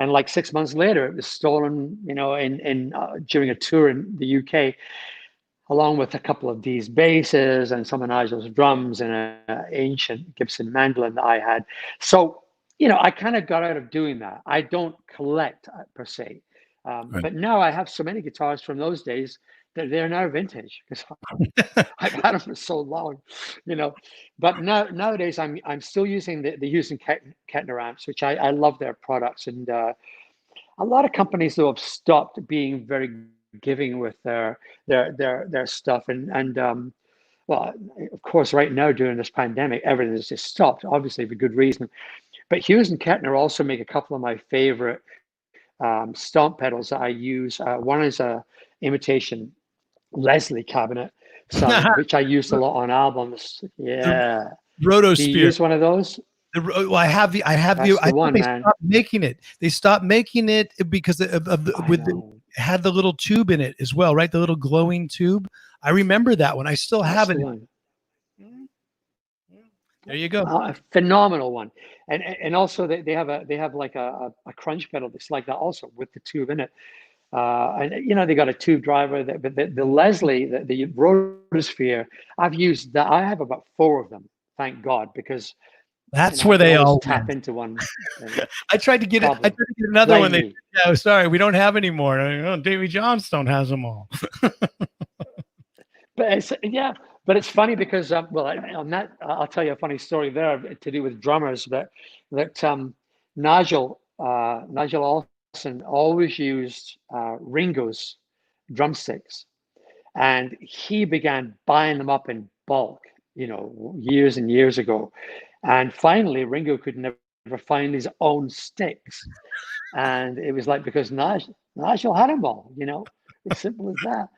and like 6 months later, it was stolen, you know, in during a tour in the UK, along with a couple of these basses and some of Nigel's drums and an ancient Gibson mandolin that I had. So, you know, I kind of got out of doing that. I don't collect per se, Right. but now I have so many guitars from those days that they're now vintage because I've had them for so long, you know. But nowadays, I'm still using the Hughes and Kettner amps, which I love their products, and a lot of companies though have stopped being very giving with their stuff, and well, of course, right now during this pandemic, everything has just stopped, obviously for good reason. But Hughes and Kettner also make a couple of my favorite stomp pedals that I use. One is a imitation Leslie cabinet, some which I used a lot on albums. The Yeah. Do you Rotosphere. use one of those? Well, That's I the think one, they man. stopped making it. They stopped making it because of the, I with the, know. it had the little tube in it as well, right? The little glowing tube. I remember that one. I still That's have the it. one. There you go. A phenomenal one, and also they have like a crunch pedal that's like that also with the tube in it, and you know they got a tube driver that, but the Leslie the Rotosphere, I've used that. I have about 4 of them, thank God, because you That's know I where can they always all tap went. into one. And I tried to get it. I tried problem. to get another one. Blame They, me. yeah, sorry, we don't have any more. Oh, Davey Johnstone has them all. But it's yeah, but it's funny because well, on that I'll tell you a funny story there to do with drummers, but that Nigel Olson always used Ringo's drumsticks, and he began buying them up in bulk. years and years ago. And finally, Ringo could never find his own sticks. And it was like, because Nigel had them all, as simple as that.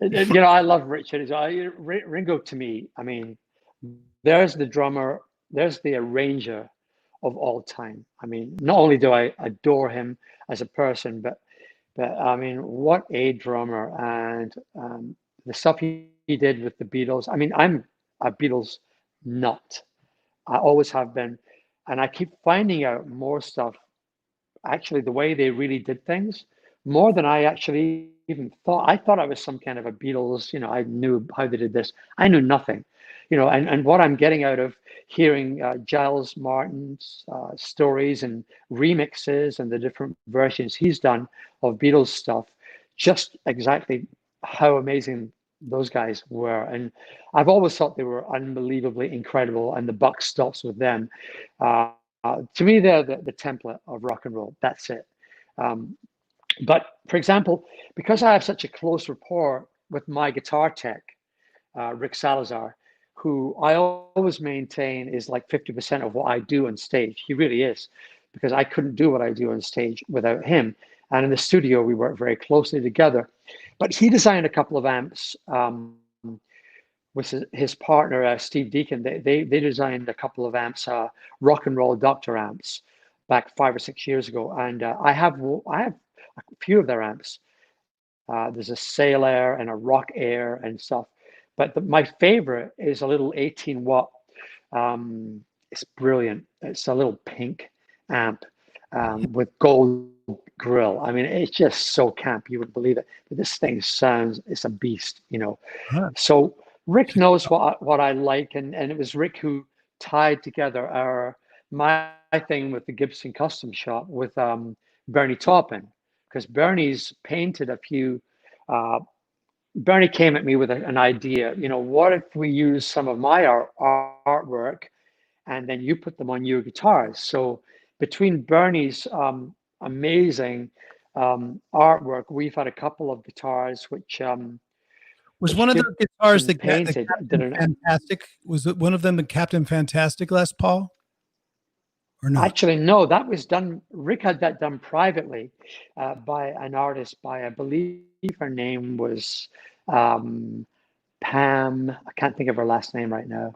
I love Richard as well. Ringo, to me, I mean, there's the drummer, there's the arranger of all time. I mean, not only do I adore him as a person, but I mean, what a drummer. And the stuff he did with the Beatles. I mean, I'm a Beatles nut. I always have been. And I keep finding out more stuff, actually, the way they really did things, more than I actually even thought. I thought I was some kind of a Beatles, I knew how they did this. I knew nothing, and what I'm getting out of hearing Giles Martin's stories and remixes and the different versions he's done of Beatles stuff, just exactly how amazing those guys were. And I've always thought they were unbelievably incredible, and the buck stops with them. To me, they're the template of rock and roll. That's it. But for example, because I have such a close rapport with my guitar tech, Rick Salazar, who I always maintain is like 50% of what I do on stage. He really is, because I couldn't do what I do on stage without him. And in the studio, we work very closely together. But he designed a couple of amps with his partner, Steve Deacon. They designed a couple of amps, rock and roll Doctor amps, back 5 or 6 years ago. And I have a few of their amps. There's a Sail Air and a Rock Air and stuff. But my favorite is a little 18-watt. It's brilliant. It's a little pink amp with gold grill. I mean, it's just so camp, you wouldn't believe it. But this thing it's a beast, Huh. So Rick knows what I like, and it was Rick who tied together my thing with the Gibson Custom Shop with Bernie Taupin, because Bernie's painted a few. Bernie came at me with an idea. What if we use some of my artwork, and then you put them on your guitars? So between Bernie's amazing artwork, we've had a couple of guitars which Was one of the guitars the painted. Captain Fantastic? Was it one of them the Captain Fantastic Les Paul? Or not? Actually, no, that was done. Rick had that done privately by an artist I believe her name was Pam. I can't think of her last name right now.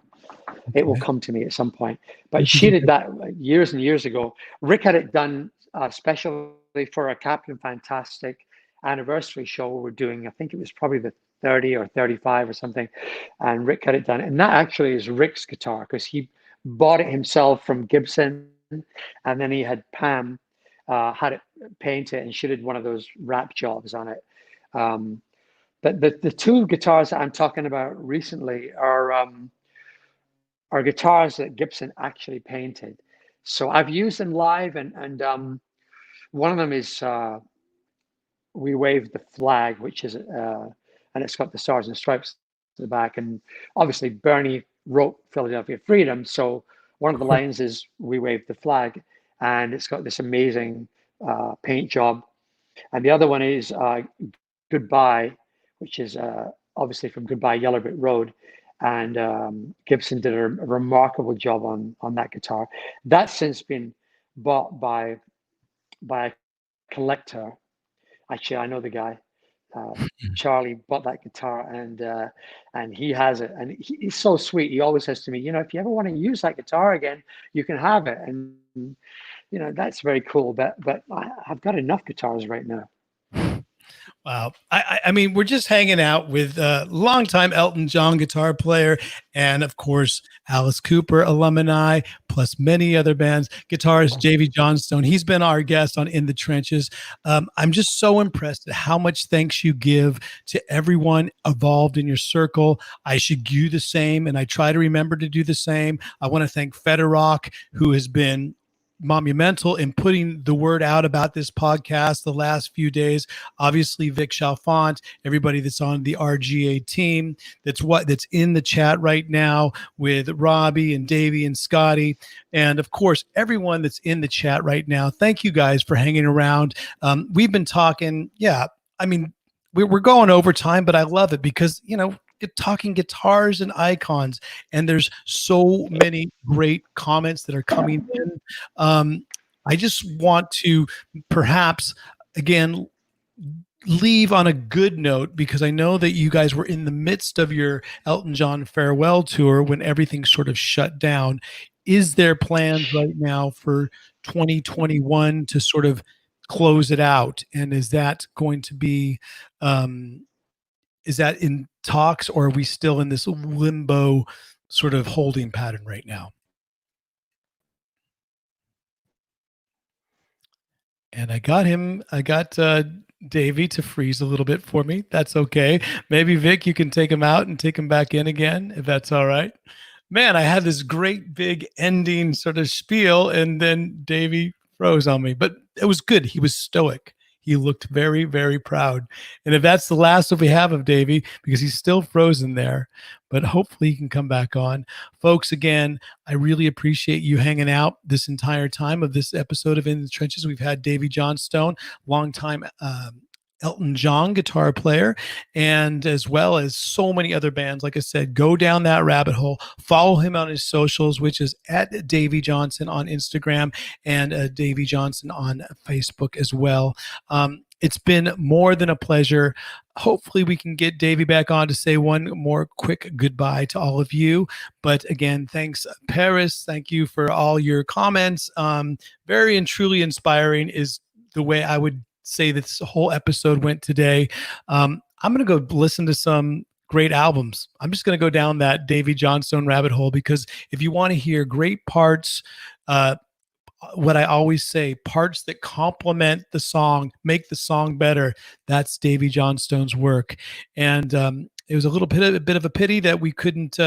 Okay. It will come to me at some point. But she did that years and years ago. Rick had it done especially for a Captain Fantastic anniversary show we're doing. I think it was probably the 30 or 35 or something. And Rick had it done. And that actually is Rick's guitar, because he bought it himself from Gibson. And then he had Pam had it painted, and she did one of those wrap jobs on it. But the two guitars that I'm talking about recently are guitars that Gibson actually painted. So I've used them live, and one of them is We Wave the Flag, which is and it's got the Stars and Stripes at the back. And obviously Bernie wrote Philadelphia Freedom, so one of the lines is We Wave the Flag, and it's got this amazing paint job. And the other one is Goodbye, which is obviously from Goodbye Yellow Brick Road. And Gibson did a remarkable job on that guitar. That's since been bought by a collector. Actually, I know the guy. Charlie bought that guitar, and he has it, and he's so sweet. He always says to me, if you ever want to use that guitar again, you can have it. And that's very cool. But I've got enough guitars right now. Wow. I mean, we're just hanging out with a longtime Elton John guitar player, and of course, Alice Cooper alumni, plus many other bands, guitarist Davey Johnstone. He's been our guest on In the Trenches. I'm just so impressed at how much thanks you give to everyone involved in your circle. I should do the same, and I try to remember to do the same. I want to thank Federock, who has been monumental in putting the word out about this podcast the last few days. Obviously, Vic Chalfant, everybody that's on the RGA team, that's in the chat right now with Robby and Davey and Scotty, and of course everyone that's in the chat right now. Thank you guys for hanging around. We've been talking. Yeah, I mean, we're going over time, but I love it because talking guitars and icons, and there's so many great comments that are coming in. I just want to perhaps again leave on a good note, because I know that you guys were in the midst of your Elton John farewell tour when everything sort of shut down. Is there plans right now for 2021 to sort of close it out? And is that going to be, is that in talks, or are we still in this limbo sort of holding pattern right now? And I got Davey to freeze a little bit for me. That's okay. Maybe Vic, you can take him out and take him back in again, if that's all right. Man, I had this great big ending sort of spiel, and then Davey froze on me, but it was good. He was stoic. He looked very, very proud. And if that's the last that we have of Davey, because he's still frozen there, but hopefully he can come back on. Folks, again, I really appreciate you hanging out this entire time of this episode of In the Trenches. We've had Davey Johnstone, longtime Elton John guitar player, and as well as so many other bands. Like I said, go down that rabbit hole. Follow him on his socials, which is at Davey Johnson on Instagram and Davey Johnson on Facebook as well. It's been more than a pleasure. Hopefully we can get Davey back on to say one more quick goodbye to all of you. But again, thanks, Paris. Thank you for all your comments. Very and truly inspiring is the way I would say this whole episode went today. I'm going to go listen to some great albums. I'm just going to go down that Davey Johnstone rabbit hole, because if you want to hear great parts, what I always say, parts that complement the song, make the song better, that's Davey Johnstone's work. And it was a bit of a pity that we couldn't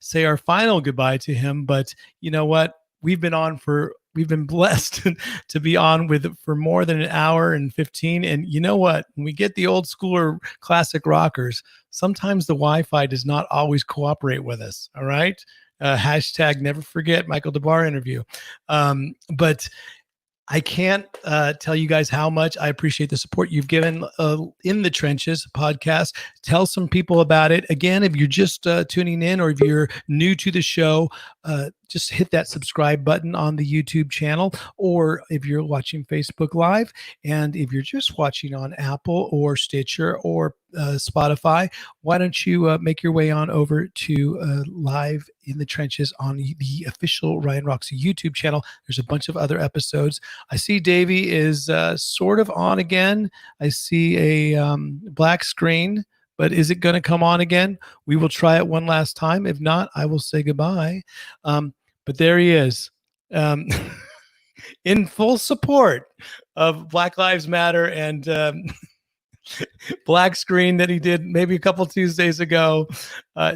say our final goodbye to him. But you know what? We've been blessed to be on with for more than an hour and 15. And you know what? When we get the old schooler classic rockers, sometimes the Wi-Fi does not always cooperate with us. All right. Hashtag never forget Michael DeBar interview. But I can't tell you guys how much I appreciate the support you've given In the Trenches podcast. Tell some people about it. Again, if you're just tuning in, or if you're new to the show, just hit that subscribe button on the YouTube channel, or if you're watching Facebook Live, and if you're just watching on Apple or Stitcher or Spotify, why don't you make your way on over to Live in the Trenches on the official Ryan Roxie YouTube channel. There's a bunch of other episodes. I see Davey is sort of on again. I see a black screen, but is it going to come on again? We will try it one last time. If not, I will say goodbye. But there he is, in full support of Black Lives Matter and black screen that he did maybe a couple Tuesdays ago.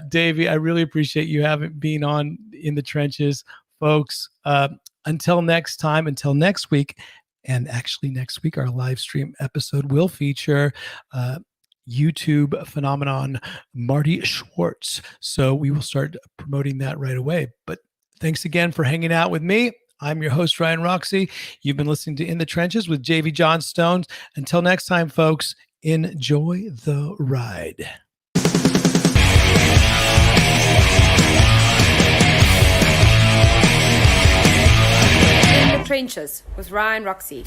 Davey, I really appreciate you being on In the Trenches, folks. Until next time, until next week. And actually next week, our live stream episode will feature YouTube phenomenon Marty Schwartz. So we will start promoting that right away. But thanks again for hanging out with me. I'm your host, Ryan Roxie. You've been listening to In the Trenches with Davey Johnstone. Until next time, folks, enjoy the ride. In the Trenches with Ryan Roxie.